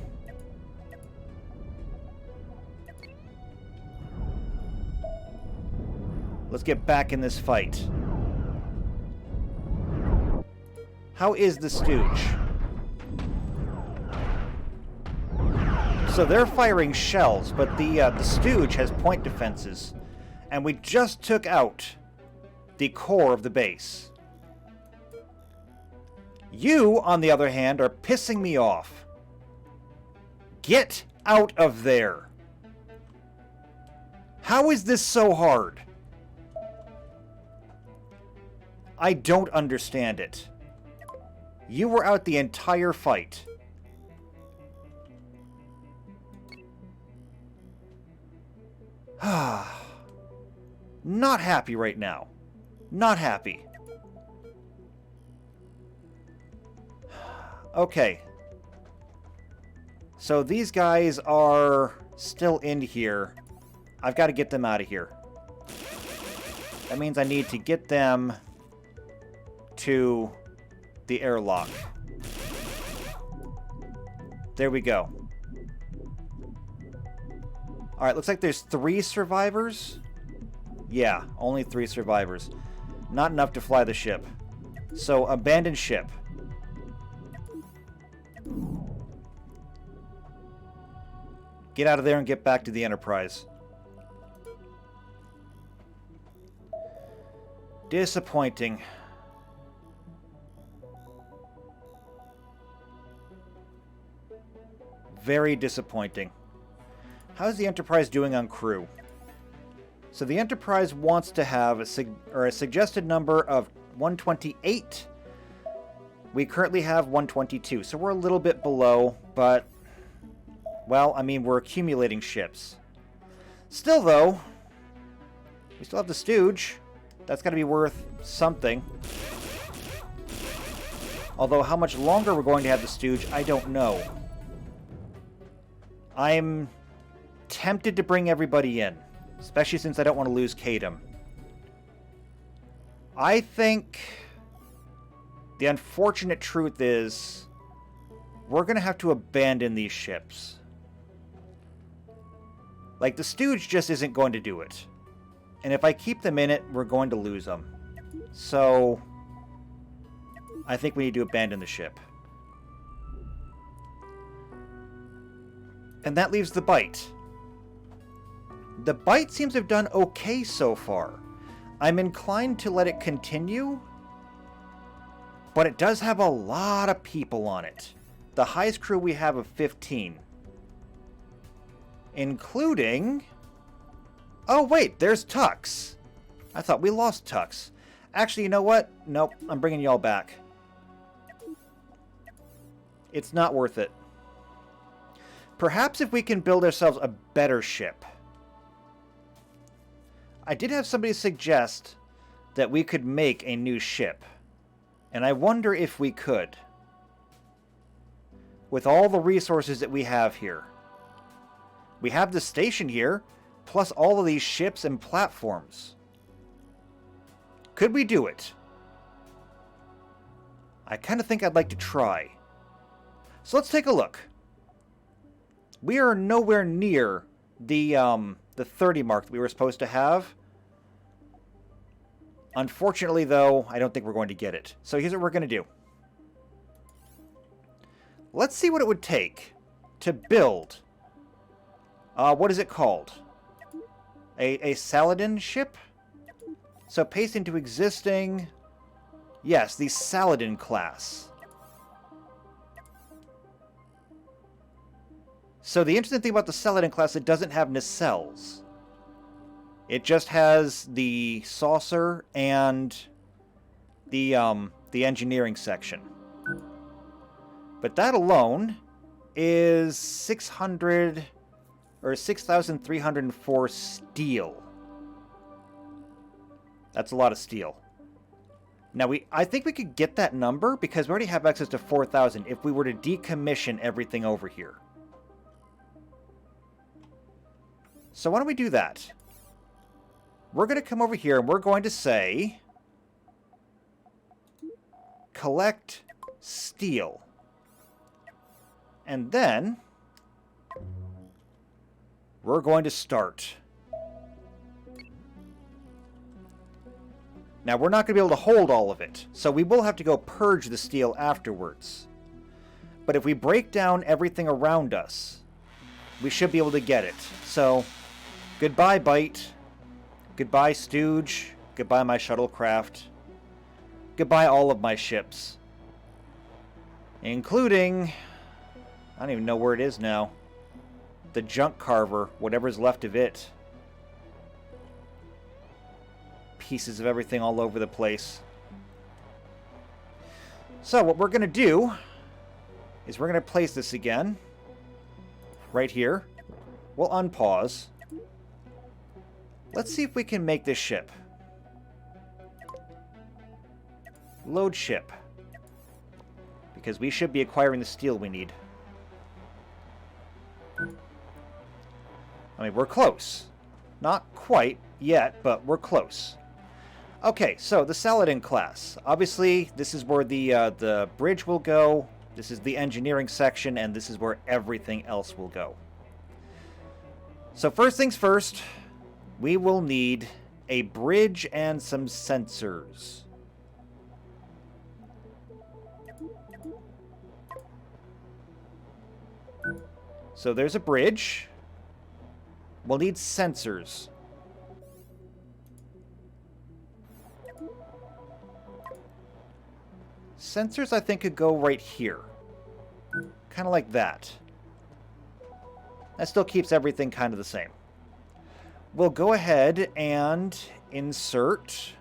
Let's get back in this fight. How is the Stooge? So they're firing shells, but the Stooge has point defenses. And we just took out the core of the base. You, on the other hand, are pissing me off. Get out of there. How is this so hard? I don't understand it. You were out the entire fight. Not happy right now. Not happy. Okay. So these guys are still in here. I've got to get them out of here. That means I need to get them to the airlock. There we go. Alright, looks like there's 3 survivors. Yeah, only 3 survivors. Not enough to fly the ship. So, abandon ship. Get out of there and get back to the Enterprise. Disappointing. Very disappointing. How's the Enterprise doing on crew? So the Enterprise wants to have a suggested number of 128. We currently have 122, so we're a little bit below, but, well, I mean, we're accumulating ships. Still, though, we still have the Stooge. That's got to be worth something. Although, how much longer we're going to have the Stooge, I don't know. I'm tempted to bring everybody in, especially since I don't want to lose Kadam. I think the unfortunate truth is we're going to have to abandon these ships. Like, the Stooge just isn't going to do it. And if I keep them in it, we're going to lose them. So, I think we need to abandon the ship. And that leaves the Bite. The Bite seems to have done okay so far. I'm inclined to let it continue, but it does have a lot of people on it. The highest crew we have of 15. Including... Oh, wait, there's Tux. I thought we lost Tux. Actually, you know what? Nope, I'm bringing y'all back. It's not worth it. Perhaps if we can build ourselves a better ship. I did have somebody suggest that we could make a new ship. And I wonder if we could. With all the resources that we have here. We have the station here, plus all of these ships and platforms. Could we do it? I kind of think I'd like to try. So let's take a look. We are nowhere near the 30 mark that we were supposed to have. Unfortunately, though, I don't think we're going to get it. So here's what we're going to do. Let's see what it would take to build. What is it called? A Saladin ship? So paste into existing... Yes, the Saladin class. So the interesting thing about the Saladin class, it doesn't have nacelles. It just has the saucer and the engineering section. But that alone is 600 or 6,304 steel. That's a lot of steel. Now I think we could get that number because we already have access to 4,000 if we were to decommission everything over here. So why don't we do that? We're going to come over here and we're going to say collect steel. And then we're going to start. Now, we're not going to be able to hold all of it, so we will have to go purge the steel afterwards. But if we break down everything around us, we should be able to get it. So, goodbye, Bite. Goodbye, Stooge. Goodbye, my shuttlecraft. Goodbye, all of my ships. Including... I don't even know where it is now. The junk carver, whatever's left of it. Pieces of everything all over the place. So what we're going to do is we're going to place this again. Right here. We'll unpause. Let's see if we can make this ship. Load ship. Because we should be acquiring the steel we need. I mean, we're close. Not quite yet, but we're close. Okay, so the Saladin class. Obviously, this is where the bridge will go. This is the engineering section, and this is where everything else will go. So first things first, we will need a bridge and some sensors. So there's a bridge. We'll need sensors. Sensors, I think, could go right here. Kind of like that. That still keeps everything kind of the same. We'll go ahead and insert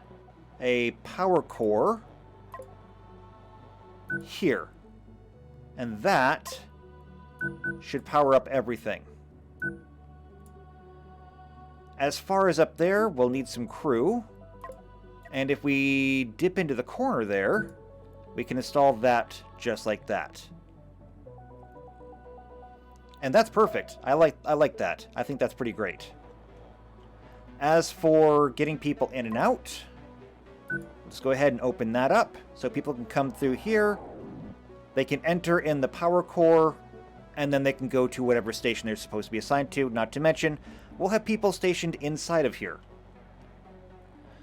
a power core here. And that should power up everything. As far as up there, we'll need some crew. And if we dip into the corner there, we can install that just like that. And that's perfect. I like that. I think that's pretty great. As for getting people in and out, let's go ahead and open that up so people can come through here. They can enter in the power core, and then they can go to whatever station they're supposed to be assigned to. Not to mention, we'll have people stationed inside of here.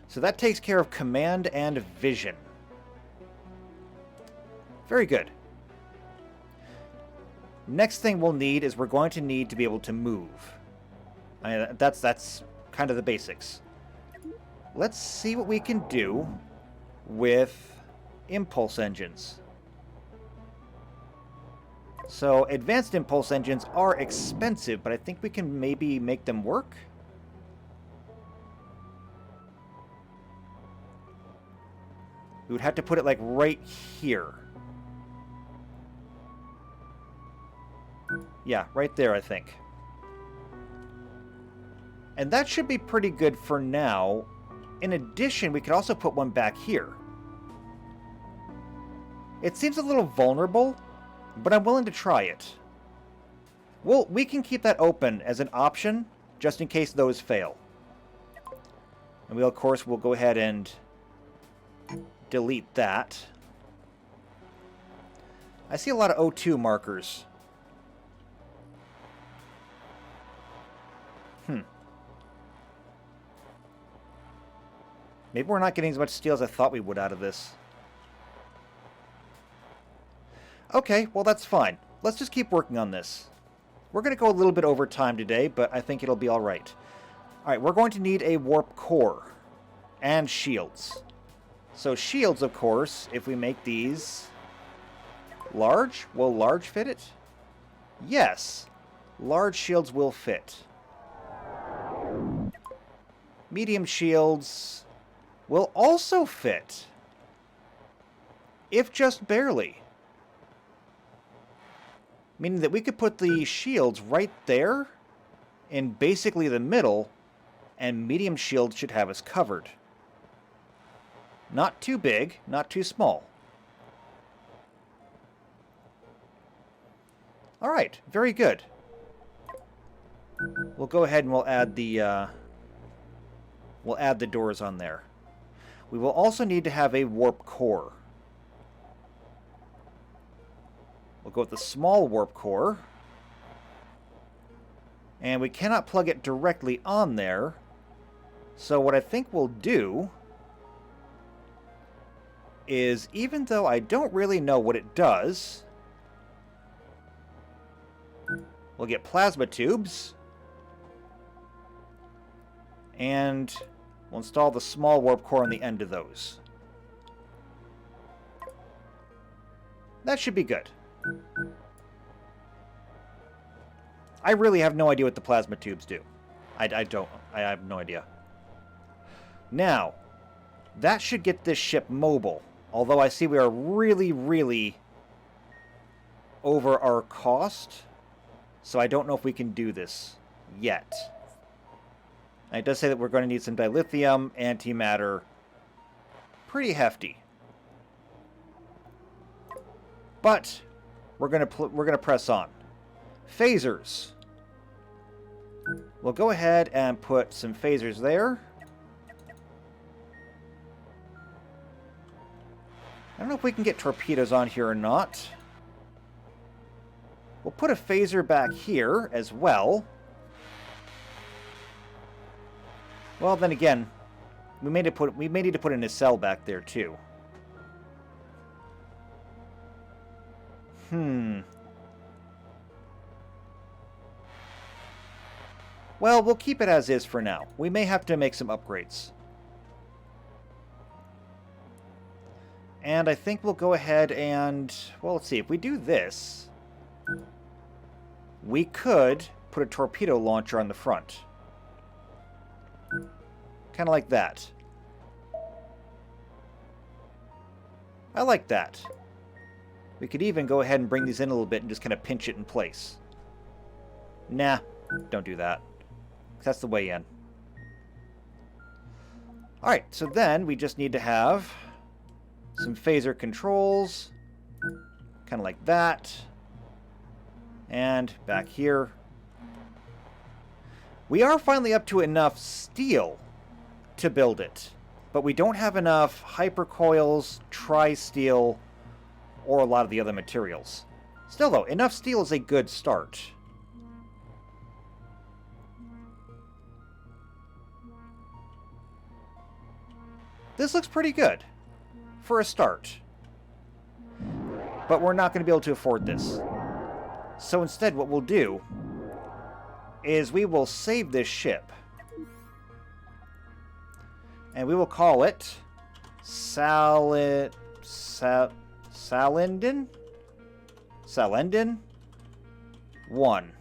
So that takes care of command and vision. Very good. Next thing we'll need is we're going to need to be able to move. I mean, that's kind of the basics. Let's see what we can do with impulse engines. So advanced impulse engines are expensive, but I think we can maybe make them work. We would have to put it like right here. Yeah, right there, I think. And that should be pretty good for now. In addition, we could also put one back here. It seems a little vulnerable, but I'm willing to try it. Well, we can keep that open as an option, just in case those fail. And we'll, of course, we'll go ahead and delete that. I see a lot of O2 markers. Maybe we're not getting as much steel as I thought we would out of this. Okay, well that's fine. Let's just keep working on this. We're going to go a little bit over time today, but I think it'll be alright. Alright, we're going to need a warp core. And shields. So shields, of course, if we make these large, will large fit it? Yes. Large shields will fit. Medium shields will also fit. If just barely. Meaning that we could put the shields right there in basically the middle, and medium shields should have us covered. Not too big, not too small. Alright, very good. We'll go ahead and we'll add the doors on there. We will also need to have a warp core. We'll go with the small warp core. And we cannot plug it directly on there. So what I think we'll do is, even though I don't really know what it does, we'll get plasma tubes. And we'll install the small warp core on the end of those. That should be good. I really have no idea what the plasma tubes do. I have no idea. Now, that should get this ship mobile. Although I see we are really, really over our cost. So I don't know if we can do this yet. And it does say that we're going to need some dilithium, antimatter. Pretty hefty. But we're going to press on. Phasers. We'll go ahead and put some phasers there. I don't know if we can get torpedoes on here or not. We'll put a phaser back here as well. Well, then again, we may need to put a nacelle back there too. Well, we'll keep it as is for now. We may have to make some upgrades. And I think we'll go ahead and, well, let's see. If we do this, we could put a torpedo launcher on the front. Kind of like that. I like that. We could even go ahead and bring these in a little bit and just kind of pinch it in place. Nah, don't do that. That's the way in. Alright, so then we just need to have some phaser controls. Kind of like that. And back here. We are finally up to enough steel to build it. But we don't have enough hypercoils, tri-steel, or a lot of the other materials. Still though, enough steel is a good start. This looks pretty good for a start. But we're not going to be able to afford this. So instead what we'll do is we will save this ship. And we will call it Salendin 1.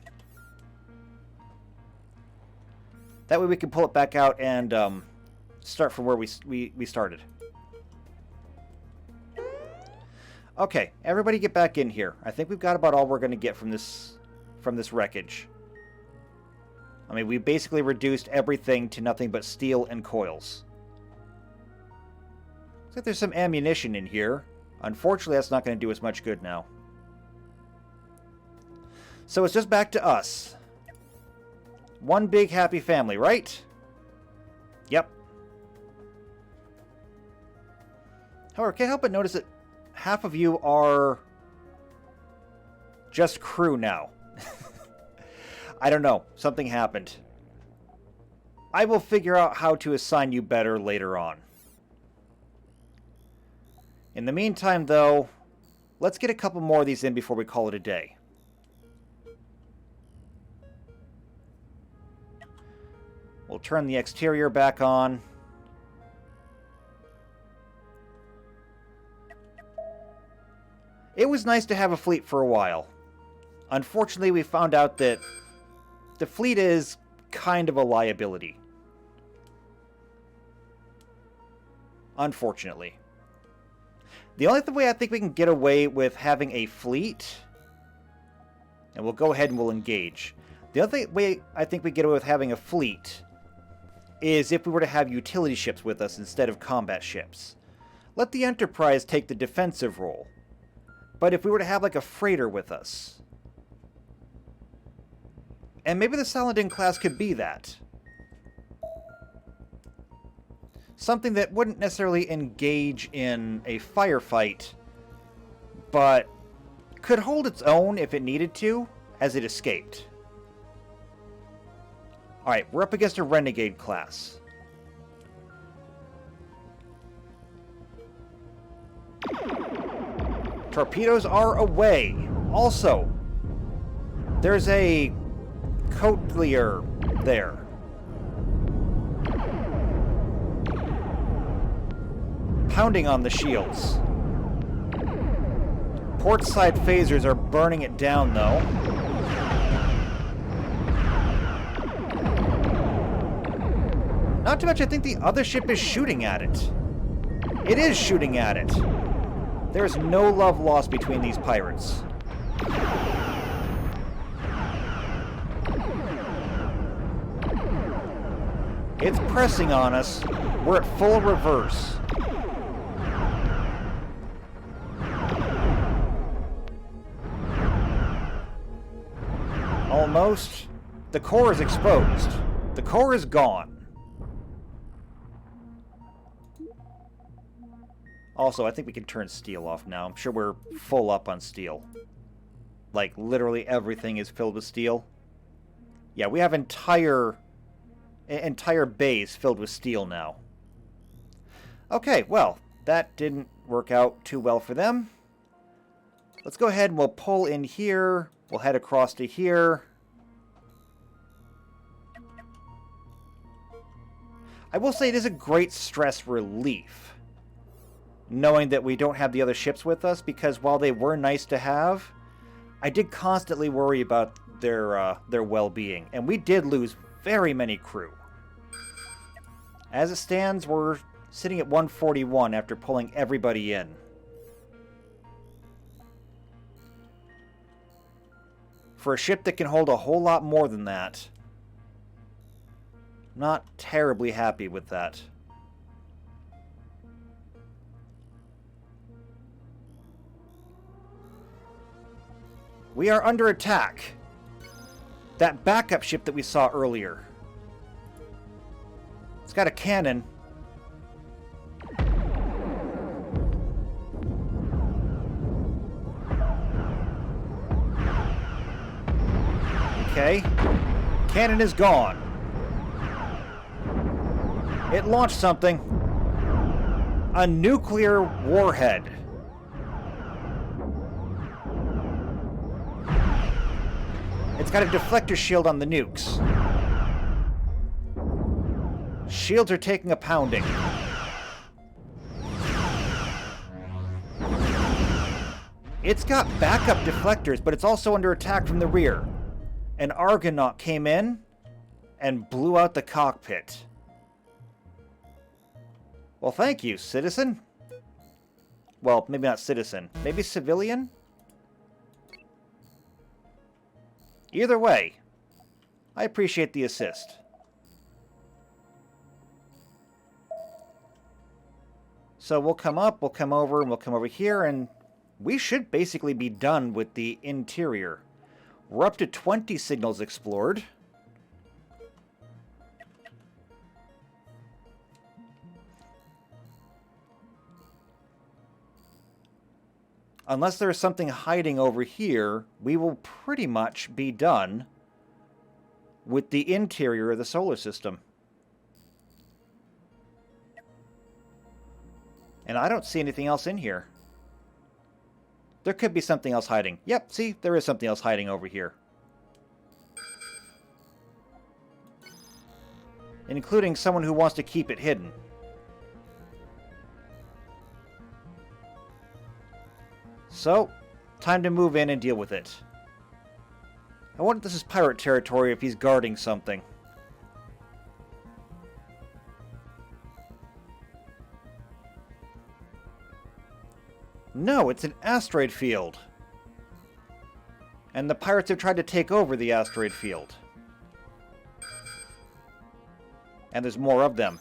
That way we can pull it back out and start from where we started. Okay, everybody get back in here. I think we've got about all we're going to get from this wreckage. I mean, we basically reduced everything to nothing but steel and coils. Looks like there's some ammunition in here. Unfortunately, that's not going to do us much good now. So it's just back to us. One big happy family, right? Yep. However, can't help but notice that half of you are just crew now. I don't know. Something happened. I will figure out how to assign you better later on. In the meantime, though, let's get a couple more of these in before we call it a day. We'll turn the exterior back on. It was nice to have a fleet for a while. Unfortunately, we found out that the fleet is kind of a liability. Unfortunately. The only way I think we can get away with having a fleet, and we'll go ahead and we'll engage. The other way I think we get away with having a fleet is if we were to have utility ships with us instead of combat ships. Let the Enterprise take the defensive role. But if we were to have like a freighter with us, and maybe the Saladin class could be that. Something that wouldn't necessarily engage in a firefight, but could hold its own if it needed to, as it escaped. Alright, we're up against a Renegade class. Torpedoes are away. Also, there's a Cosmoteer there. Pounding on the shields. Port side phasers are burning it down, though. Not too much, I think the other ship is shooting at it. It is shooting at it. There's no love lost between these pirates. It's pressing on us. We're at full reverse. Almost. The core is exposed. The core is gone. Also, I think we can turn steel off now. I'm sure we're full up on steel. Like, literally everything is filled with steel. Yeah, we have entire bays filled with steel now. Okay, well, that didn't work out too well for them. Let's go ahead and we'll pull in here. We'll head across to here. I will say it is a great stress relief, knowing that we don't have the other ships with us, because while they were nice to have, I did constantly worry about their well-being, and we did lose very many crew. As it stands, we're sitting at 141 after pulling everybody in. For a ship that can hold a whole lot more than that, not terribly happy with that. We are under attack. That backup ship that we saw earlier. It's got a cannon. Okay. Cannon is gone. It launched something. A nuclear warhead. It's got a deflector shield on the nukes. Shields are taking a pounding. It's got backup deflectors, but it's also under attack from the rear. An Argonaut came in and blew out the cockpit. Well, thank you, citizen. Well, maybe not citizen. Maybe civilian? Either way, I appreciate the assist. So we'll come up, we'll come over, and we'll come over here, and we should basically be done with the interior. We're up to 20 signals explored. unless there's something hiding over here, we will pretty much be done with the interior of the solar system. And I don't see anything else in here. There could be something else hiding. Yep, see, there is something else hiding over here. Including someone who wants to keep it hidden. So, time to move in and deal with it. I wonder if this is pirate territory, if he's guarding something. No, it's an asteroid field. And the pirates have tried to take over the asteroid field. And there's more of them.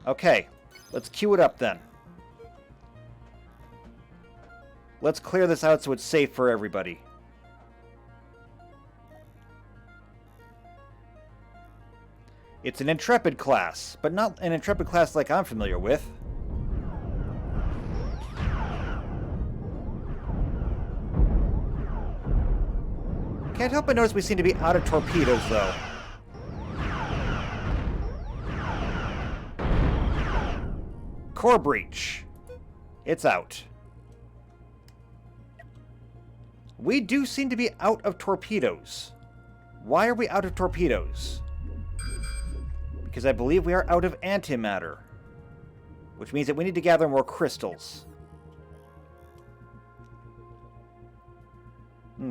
Okay, let's queue it up then. Let's clear this out so it's safe for everybody. It's an Intrepid class, but not an Intrepid class like I'm familiar with. Can't help but notice we seem to be out of torpedoes, though. Core breach. It's out. We do seem to be out of torpedoes. Why are we out of torpedoes? Because I believe we are out of antimatter. Which means that we need to gather more crystals.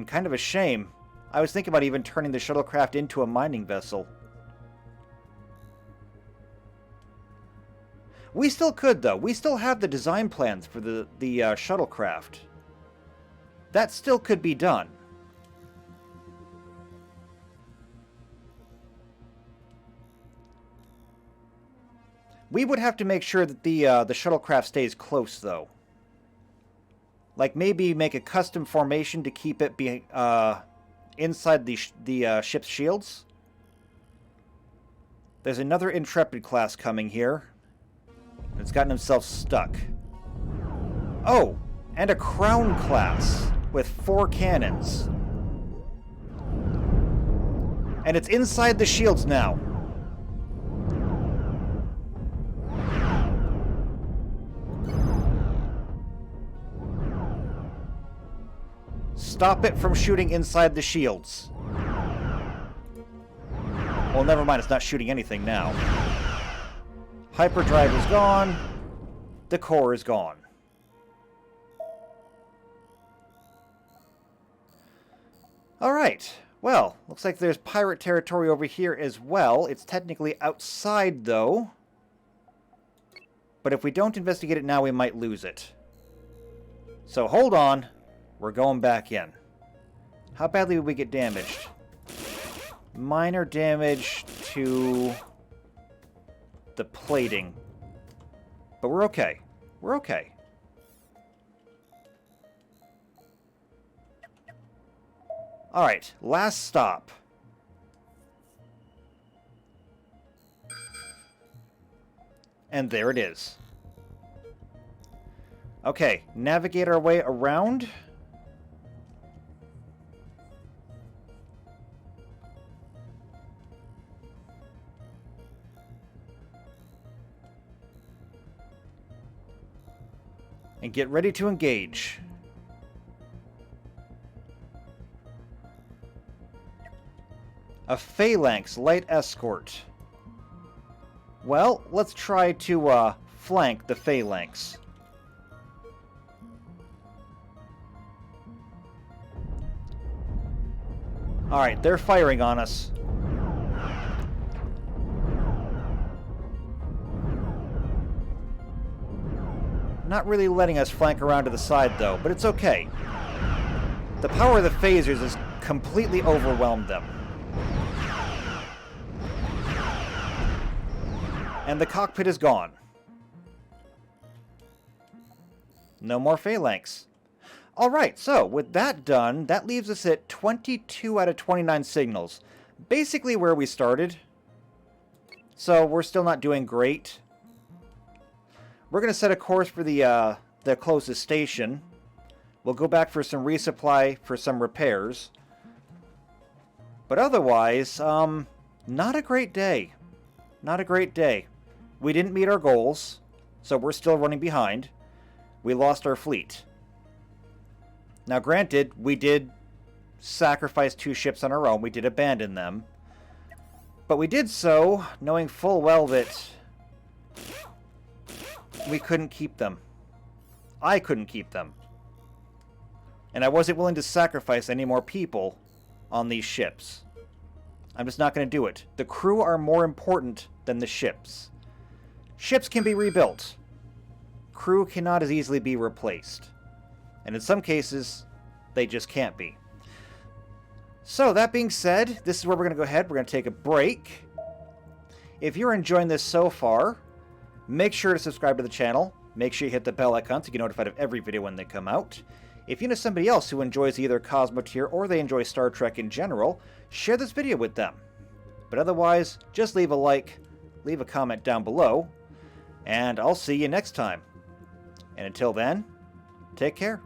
Kind of a shame. I was thinking about even turning the shuttlecraft into a mining vessel. We still could, though. We still have the design plans for the shuttlecraft. That still could be done. We would have to make sure that the shuttlecraft stays close, though. Like maybe make a custom formation to keep it inside the ship's shields. There's another Intrepid class coming here. It's gotten himself stuck. Oh, and a Crown class with 4 cannons. And it's inside the shields now. Stop it from shooting inside the shields. Well, never mind, it's not shooting anything now. Hyperdrive is gone. The core is gone. Alright, well, looks like there's pirate territory over here as well. It's technically outside, though. But if we don't investigate it now, we might lose it. So hold on. We're going back in. How badly would we get damaged? Minor damage to the plating. But we're okay. We're okay. Alright, last stop. And there it is. Okay, navigate our way around. And get ready to engage. A Phalanx light escort. Well, let's try to flank the Phalanx. Alright, they're firing on us. Not really letting us flank around to the side, though, but it's okay. The power of the phasers has completely overwhelmed them. And the cockpit is gone. No more Phalanx. Alright, so with that done, that leaves us at 22 out of 29 signals. Basically where we started. So we're still not doing great. We're going to set a course for the closest station, We'll go back for some resupply, for some repairs. But otherwise, not a great day. Not a great day. We didn't meet our goals, so we're still running behind. We lost our fleet. Now granted, we did sacrifice 2 ships on our own. We did abandon them. But we did so knowing full well that we couldn't keep them. I couldn't keep them. And I wasn't willing to sacrifice any more people on these ships. I'm just not going to do it. The crew are more important than the ships. Ships can be rebuilt. Crew cannot as easily be replaced. And in some cases, they just can't be. So, that being said, this is where we're going to go ahead. We're going to take a break. If you're enjoying this so far, make sure to subscribe to the channel. Make sure you hit the bell icon to get notified of every video when they come out. If you know somebody else who enjoys either Cosmoteer or they enjoy Star Trek in general, share this video with them. But otherwise, just leave a like, leave a comment down below, and I'll see you next time. And until then, take care.